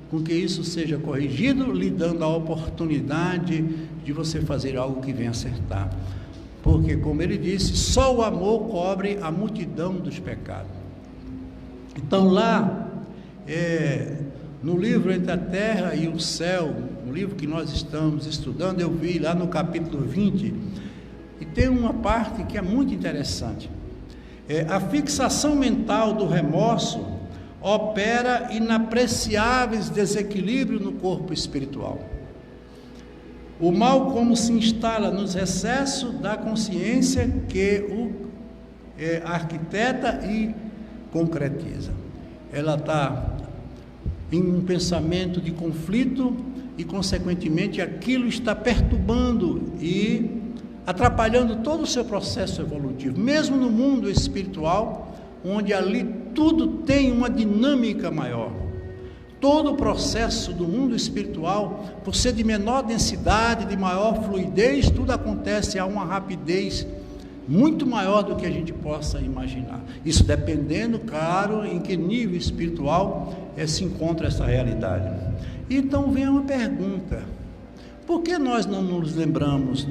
com que isso seja corrigido, lhe dando a oportunidade de você fazer algo que venha acertar. Porque, como ele disse, só o amor cobre a multidão dos pecados. Então lá, no livro Entre a Terra e o Céu, um livro que nós estamos estudando, eu vi lá no capítulo 20, e tem uma parte que é muito interessante. A fixação mental do remorso opera inapreciáveis desequilíbrios no corpo espiritual. O mal como se instala nos recessos da consciência que o arquiteta e concretiza. Ela está em um pensamento de conflito e, consequentemente, aquilo está perturbando e atrapalhando todo o seu processo evolutivo. Mesmo no mundo espiritual, onde ali tudo tem uma dinâmica maior. Todo o processo do mundo espiritual, por ser de menor densidade, de maior fluidez, tudo acontece a uma rapidez muito maior do que a gente possa imaginar. Isso dependendo, claro, em que nível espiritual se encontra essa realidade. Então vem uma pergunta: por que nós não nos lembramos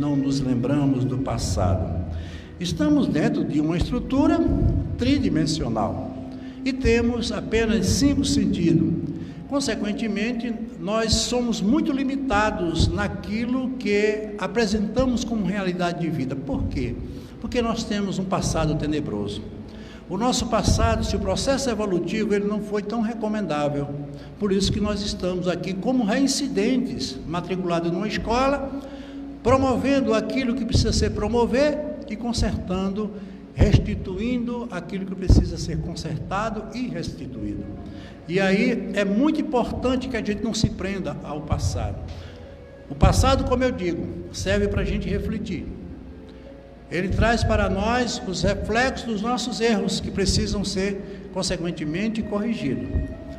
do passado? Estamos dentro de uma estrutura tridimensional e temos apenas 5 sentidos. Consequentemente, nós somos muito limitados naquilo que apresentamos como realidade de vida. Por quê? Porque nós temos um passado tenebroso. O nosso passado, se o processo evolutivo ele não foi tão recomendável, por isso que nós estamos aqui como reincidentes, matriculados numa escola, promovendo aquilo que precisa ser promover e consertando restituindo aquilo que precisa ser consertado e restituído. E aí é muito importante que a gente não se prenda ao passado. O passado, como eu digo, serve para a gente refletir. Ele traz para nós os reflexos dos nossos erros, que precisam ser, consequentemente, corrigidos.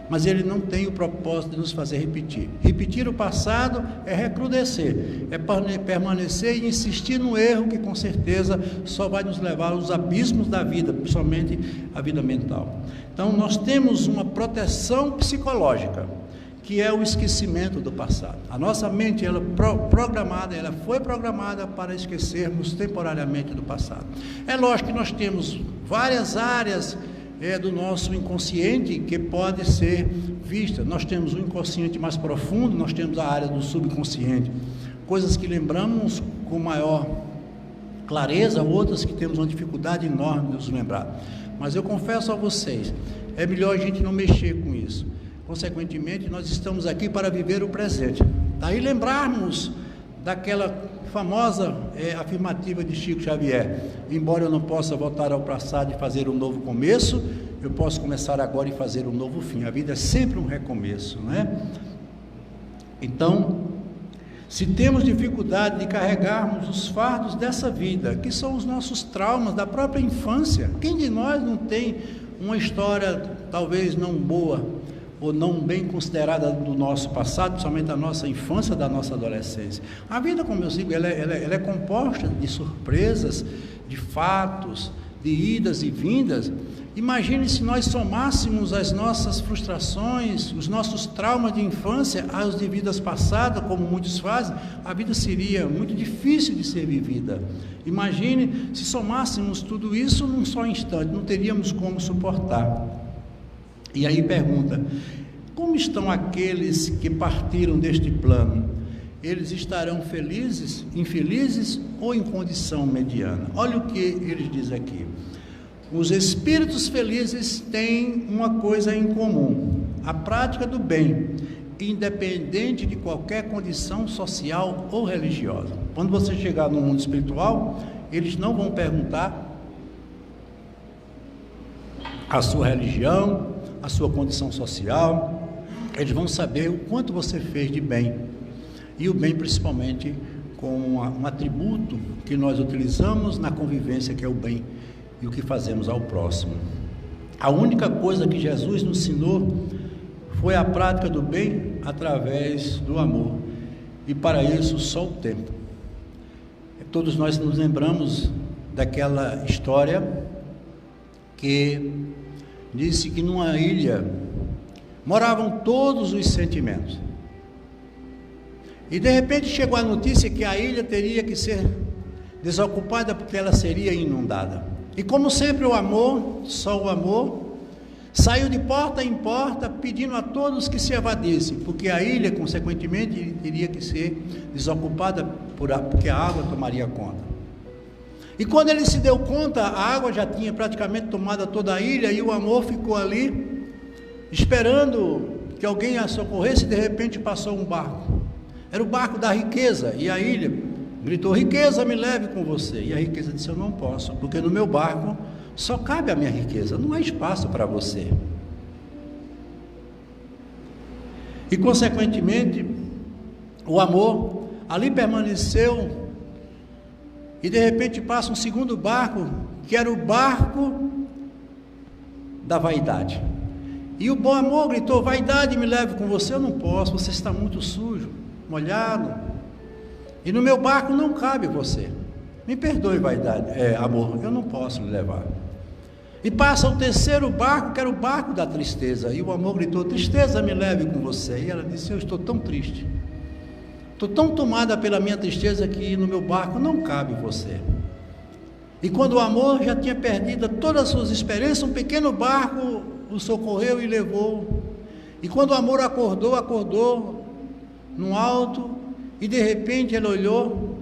Mas ele não tem o propósito de nos fazer repetir. Repetir o passado é recrudescer, é permanecer e insistir no erro que, com certeza, só vai nos levar aos abismos da vida, principalmente a vida mental. Então, nós temos uma proteção psicológica, que é o esquecimento do passado. A nossa mente, ela foi programada para esquecermos temporariamente do passado. É lógico que nós temos várias áreas do nosso inconsciente que pode ser vista. Nós temos um inconsciente mais profundo, nós temos a área do subconsciente, coisas que lembramos com maior clareza, outras que temos uma dificuldade enorme de nos lembrar. Mas eu confesso a vocês, é melhor a gente não mexer com isso. Consequentemente, nós estamos aqui para viver o presente. Daí lembrarmos daquela famosa afirmativa de Chico Xavier: embora eu não possa voltar ao passado e fazer um novo começo, eu posso começar agora e fazer um novo fim. A vida é sempre um recomeço, não é? Então, se temos dificuldade de carregarmos os fardos dessa vida, que são os nossos traumas da própria infância, quem de nós não tem uma história talvez não boa ou não bem considerada do nosso passado, principalmente da nossa infância, da nossa adolescência? A vida, como eu digo, ela é composta de surpresas, de fatos, de idas e vindas. Imagine se nós somássemos as nossas frustrações, os nossos traumas de infância aos de vidas passadas, como muitos fazem, a vida seria muito difícil de ser vivida. Imagine se somássemos tudo isso num só instante, não teríamos como suportar. E aí pergunta: como estão aqueles que partiram deste plano? Eles estarão felizes, infelizes ou em condição mediana? Olha o que eles dizem aqui. Os espíritos felizes têm uma coisa em comum: a prática do bem, independente de qualquer condição social ou religiosa. Quando você chegar no mundo espiritual, eles não vão perguntar a sua religião, a sua condição social. Eles vão saber o quanto você fez de bem, e o bem principalmente com um atributo que nós utilizamos na convivência, que é o bem e o que fazemos ao próximo. A única coisa que Jesus nos ensinou foi a prática do bem através do amor, e para isso só o tempo. Todos nós nos lembramos daquela história que disse que numa ilha moravam todos os sentimentos, e de repente chegou a notícia que a ilha teria que ser desocupada porque ela seria inundada. E como sempre o amor, só o amor, saiu de porta em porta pedindo a todos que se evadissem, porque a ilha consequentemente teria que ser desocupada porque a água tomaria conta. E quando ele se deu conta, a água já tinha praticamente tomado toda a ilha, e o amor ficou ali esperando que alguém a socorresse. E de repente passou um barco, era o barco da riqueza, e a ilha gritou: riqueza, me leve com você. E a riqueza disse: eu não posso, porque no meu barco só cabe a minha riqueza, não há espaço para você. E consequentemente o amor ali permaneceu. E de repente passa um segundo barco, que era o barco da vaidade. E o bom amor gritou: vaidade, me leve com você. Eu não posso, você está muito sujo, molhado, e no meu barco não cabe você. Me perdoe, vaidade, amor, eu não posso lhe levar. E passa o terceiro barco, que era o barco da tristeza. E o amor gritou: tristeza, me leve com você. E ela disse: eu estou tão triste, estou tão tomada pela minha tristeza, que no meu barco não cabe você. E quando o amor já tinha perdido todas as suas esperanças, um pequeno barco o socorreu e levou. E quando o amor acordou no alto, e de repente ele olhou,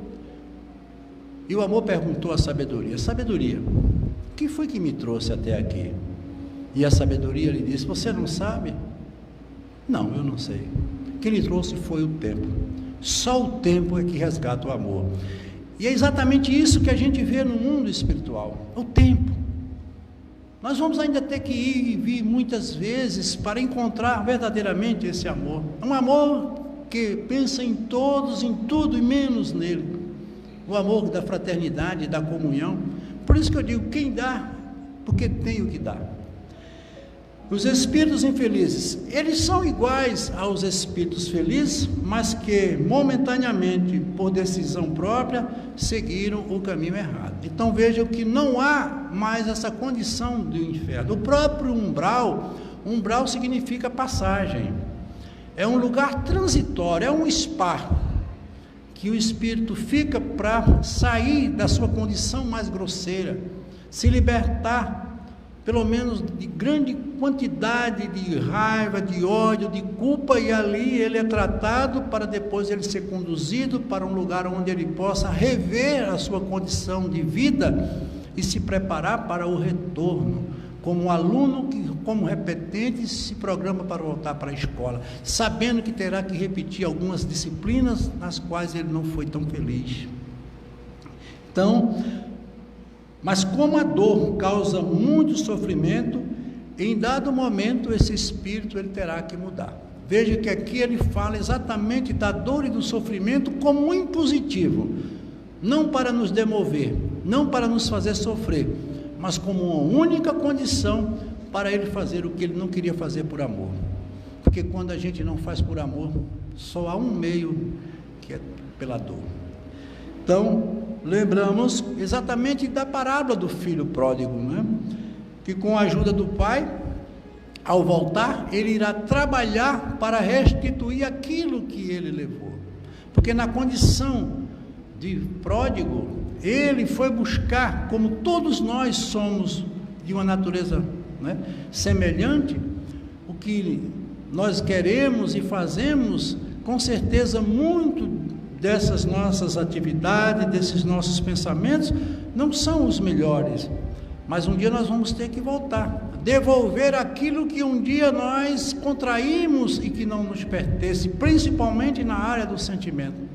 e o amor perguntou à sabedoria: sabedoria, o que foi que me trouxe até aqui? E a sabedoria lhe disse: você não sabe? Não, eu não sei. O que lhe trouxe foi o tempo. Só o tempo é que resgata o amor. E é exatamente isso que a gente vê no mundo espiritual, o tempo. Nós vamos ainda ter que ir e vir muitas vezes para encontrar verdadeiramente esse amor. É um amor que pensa em todos, em tudo e menos nele. O amor da fraternidade, da comunhão. Por isso que eu digo, quem dá, porque tem o que dar. Os espíritos infelizes, eles são iguais aos espíritos felizes, mas que momentaneamente, por decisão própria, seguiram o caminho errado. Então vejam que não há mais essa condição do inferno. O próprio umbral significa passagem. É um lugar transitório, é um spa, que o espírito fica para sair da sua condição mais grosseira, se libertar pelo menos de grande quantidade de raiva, de ódio, de culpa, e ali ele é tratado para depois ele ser conduzido para um lugar onde ele possa rever a sua condição de vida e se preparar para o retorno, como aluno que, como repetente, se programa para voltar para a escola, sabendo que terá que repetir algumas disciplinas nas quais ele não foi tão feliz. Então, mas como a dor causa muito sofrimento, em dado momento esse espírito ele terá que mudar. Veja que aqui ele fala exatamente da dor e do sofrimento como um impositivo, não para nos demover, não para nos fazer sofrer, mas como uma única condição para ele fazer o que ele não queria fazer por amor. Porque quando a gente não faz por amor, só há um meio, que é pela dor. Então, lembramos exatamente da parábola do filho pródigo, né? Que com a ajuda do pai, ao voltar, ele irá trabalhar para restituir aquilo que ele levou. Porque na condição de pródigo, ele foi buscar, como todos nós somos de uma natureza, né, semelhante, o que nós queremos e fazemos, com certeza muito dessas nossas atividades, desses nossos pensamentos, não são os melhores, mas um dia nós vamos ter que voltar, devolver aquilo que um dia nós contraímos e que não nos pertence, principalmente na área do sentimento.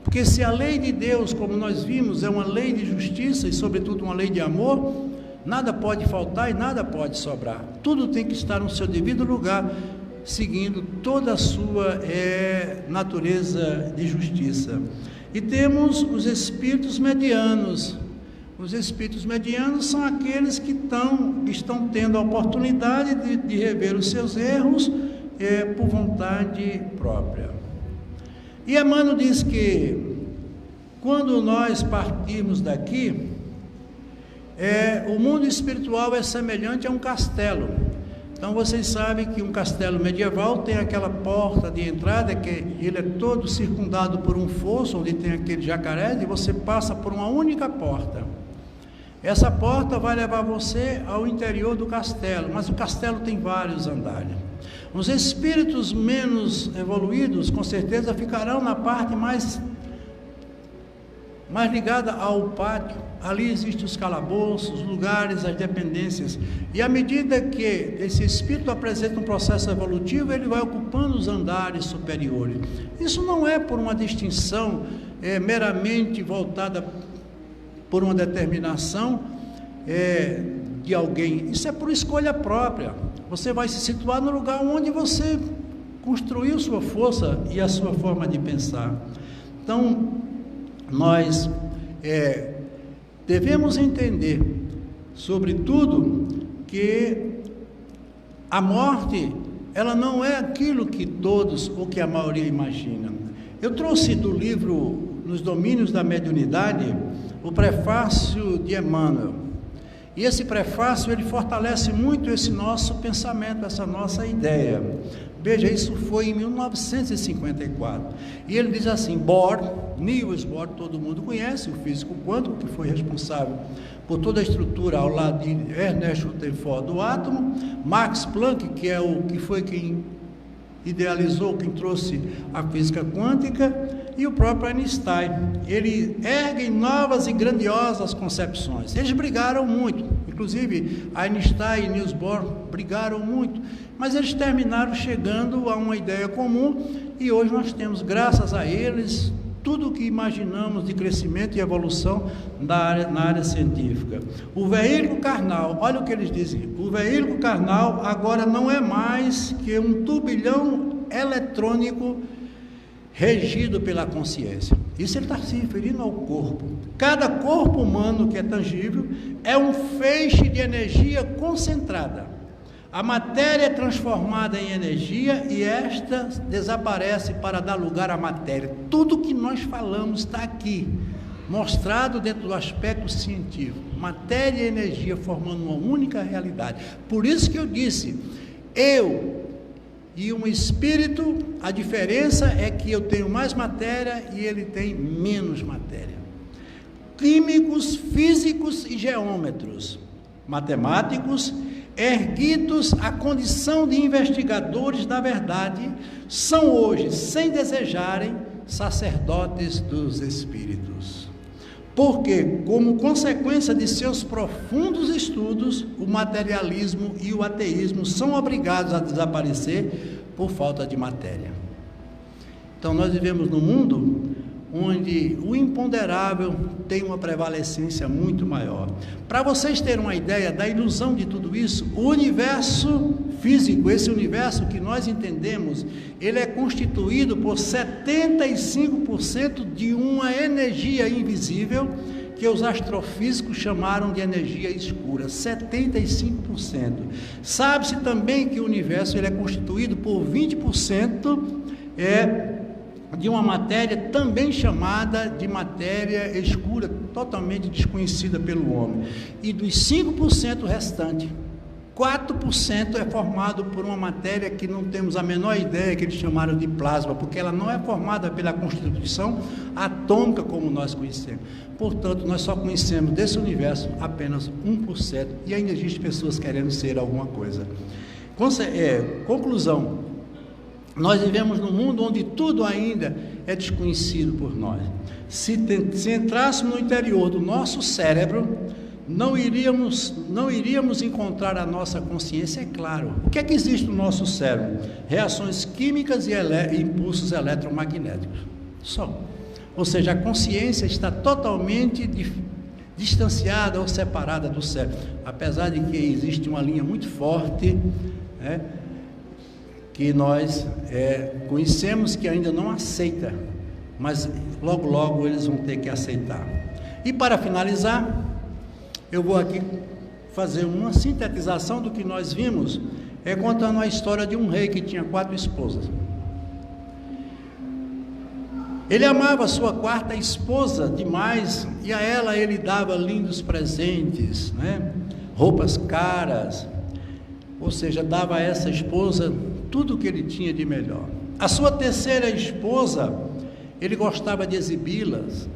Porque se a lei de Deus, como nós vimos, é uma lei de justiça e sobretudo uma lei de amor, nada pode faltar e nada pode sobrar, tudo tem que estar no seu devido lugar, seguindo toda a sua natureza de justiça. E temos os espíritos medianos. Os espíritos medianos são aqueles que estão tendo a oportunidade de rever os seus erros por vontade própria. E Emmanuel diz que quando nós partirmos daqui, o mundo espiritual é semelhante a um castelo. Então vocês sabem que um castelo medieval tem aquela porta de entrada, que ele é todo circundado por um fosso, onde tem aquele jacaré, e você passa por uma única porta. Essa porta vai levar você ao interior do castelo, mas o castelo tem vários andares. Os espíritos menos evoluídos, com certeza, ficarão na parte mais ligada ao pátio. Ali existem os calabouços, os lugares, as dependências. E à medida que esse espírito apresenta um processo evolutivo, ele vai ocupando os andares superiores. Isso não é por uma distinção meramente voltada por uma determinação de alguém. Isso é por escolha própria. Você vai se situar no lugar onde você construiu sua força e a sua forma de pensar. Então, nós devemos entender, sobretudo, que a morte, ela não é aquilo que todos ou que a maioria imagina. Eu trouxe do livro Nos Domínios da Mediunidade o prefácio de Emmanuel. E esse prefácio, ele fortalece muito esse nosso pensamento, essa nossa ideia. Veja, isso foi em 1954. E ele diz assim: Niels Bohr, todo mundo conhece, o físico quântico, que foi responsável por toda a estrutura ao lado de Ernest Rutherford do átomo, Max Planck, que foi quem idealizou, quem trouxe a física quântica, e o próprio Einstein. Eles erguem novas e grandiosas concepções. Eles brigaram muito, inclusive Einstein e Niels Bohr brigaram muito, mas eles terminaram chegando a uma ideia comum, e hoje nós temos, graças a eles, tudo o que imaginamos de crescimento e evolução na área científica. O veículo carnal, olha o que eles dizem, o veículo carnal agora não é mais que um turbilhão eletrônico regido pela consciência. Isso ele está se referindo ao corpo. Cada corpo humano que é tangível é um feixe de energia concentrada. A matéria é transformada em energia e esta desaparece para dar lugar à matéria. Tudo que nós falamos está aqui, mostrado dentro do aspecto científico. Matéria e energia formando uma única realidade. Por isso que eu disse, eu e um espírito, a diferença é que eu tenho mais matéria e ele tem menos matéria. Químicos, físicos e geômetros, matemáticos, erguidos à condição de investigadores da verdade, são hoje, sem desejarem, sacerdotes dos espíritos. Porque, como consequência de seus profundos estudos, o materialismo e o ateísmo são obrigados a desaparecer por falta de matéria. Então, nós vivemos num mundo onde o imponderável tem uma prevalecência muito maior. Para vocês terem uma ideia da ilusão de tudo isso, o universo físico, esse universo que nós entendemos, ele é constituído por 75% de uma energia invisível que os astrofísicos chamaram de energia escura, 75%. Sabe-se também que o universo ele é constituído por 20% de uma matéria também chamada de matéria escura, totalmente desconhecida pelo homem. E dos 5% restante, 4% é formado por uma matéria que não temos a menor ideia, que eles chamaram de plasma, porque ela não é formada pela constituição atômica como nós conhecemos. Portanto, nós só conhecemos desse universo apenas 1%, e ainda existem pessoas querendo ser alguma coisa. Conclusão. Nós vivemos num mundo onde tudo ainda é desconhecido por nós. Se entrássemos no interior do nosso cérebro, não iríamos encontrar a nossa consciência, é claro. O que é que existe no nosso cérebro? Reações químicas e impulsos eletromagnéticos. Só. Ou seja, a consciência está totalmente distanciada ou separada do cérebro. Apesar de que existe uma linha muito forte, que nós conhecemos, que ainda não aceita, mas logo logo eles vão ter que aceitar. E para finalizar, eu vou aqui fazer uma sintetização do que nós vimos, contando a história de um rei que tinha 4 esposas. Ele amava a sua 4ª esposa demais, e a ela ele dava lindos presentes, roupas caras, ou seja, dava a essa esposa tudo o que ele tinha de melhor. A sua 3ª esposa, ele gostava de exibi-las,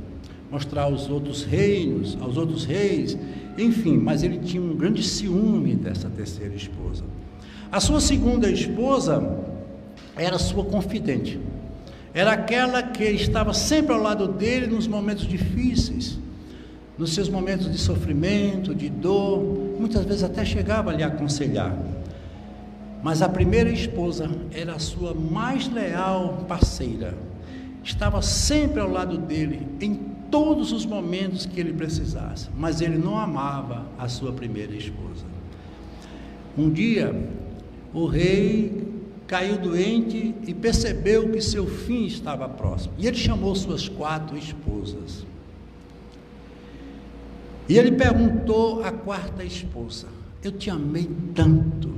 mostrar aos outros reinos, aos outros reis, enfim, mas ele tinha um grande ciúme dessa 3ª esposa. A sua 2ª esposa era sua confidente, era aquela que estava sempre ao lado dele nos momentos difíceis, nos seus momentos de sofrimento, de dor, muitas vezes até chegava a lhe aconselhar. Mas a 1ª esposa era a sua mais leal parceira, estava sempre ao lado dele em todos os momentos que ele precisasse, mas ele não amava a sua 1ª esposa. Um dia, o rei caiu doente e percebeu que seu fim estava próximo, e ele chamou suas 4 esposas. E ele perguntou à 4ª esposa: eu te amei tanto,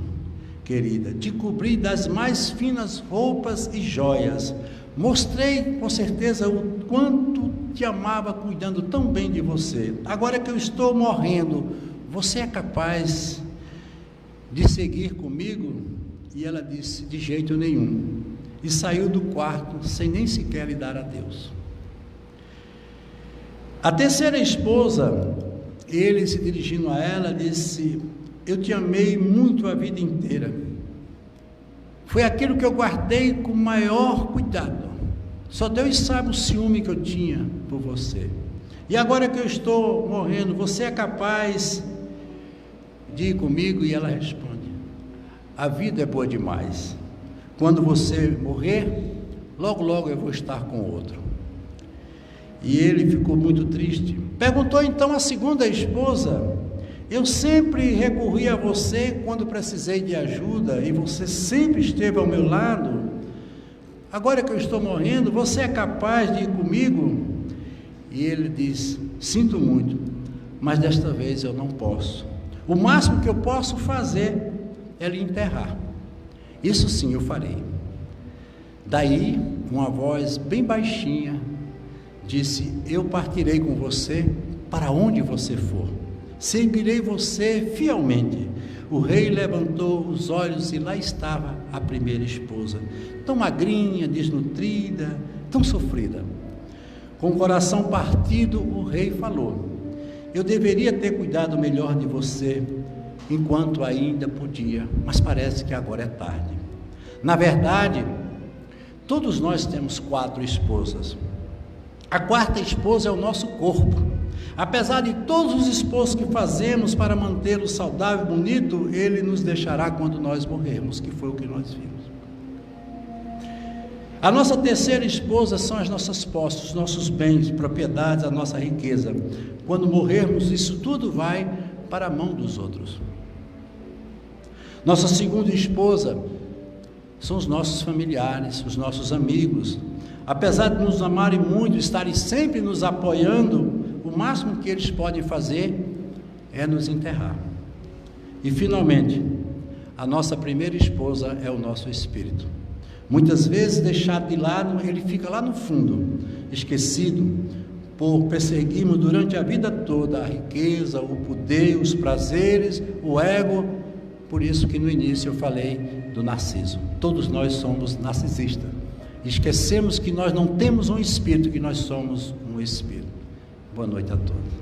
querida, te cobri das mais finas roupas e joias, mostrei com certeza o quanto te amava, cuidando tão bem de você. Agora que eu estou morrendo, você é capaz de seguir comigo? E ela disse: de jeito nenhum, e saiu do quarto sem nem sequer lhe dar adeus. A 3ª esposa, ele se dirigindo a ela, disse: eu te amei muito a vida inteira, foi aquilo que eu guardei com maior cuidado, só Deus sabe o ciúme que eu tinha por você, e agora que eu estou morrendo, você é capaz de ir comigo? E ela responde: a vida é boa demais, quando você morrer, logo logo eu vou estar com outro. E ele ficou muito triste. Perguntou então a segunda esposa: eu sempre recorri a você quando precisei de ajuda e você sempre esteve ao meu lado. Agora que eu estou morrendo, você é capaz de ir comigo? E ele diz: sinto muito, mas desta vez eu não posso. O máximo que eu posso fazer é lhe enterrar. Isso sim eu farei. Daí, uma voz bem baixinha disse: eu partirei com você para onde você for. Seguirei você fielmente. O rei levantou os olhos e lá estava a primeira esposa, tão magrinha, desnutrida, tão sofrida. Com o coração partido, o rei falou: eu deveria ter cuidado melhor de você enquanto ainda podia, mas parece que agora é tarde. Na verdade, todos nós temos 4 esposas. A 4ª esposa é o nosso corpo. Apesar de todos os esforços que fazemos para mantê-lo saudável e bonito, ele nos deixará quando nós morrermos, que foi o que nós vimos. A nossa 3ª esposa são as nossas posses, os nossos bens, propriedades, a nossa riqueza. Quando morrermos, isso tudo vai para a mão dos outros. Nossa 2ª esposa são os nossos familiares, os nossos amigos. Apesar de nos amarem muito, estarem sempre nos apoiando, o máximo que eles podem fazer é nos enterrar. E finalmente, a nossa 1ª esposa é o nosso espírito. Muitas vezes deixado de lado, ele fica lá no fundo, esquecido, por perseguirmos durante a vida toda a riqueza, o poder, os prazeres, o ego. Por isso que no início eu falei do narciso. Todos nós somos narcisistas. Esquecemos que nós não temos um espírito, que nós somos um espírito. Boa noite a todos.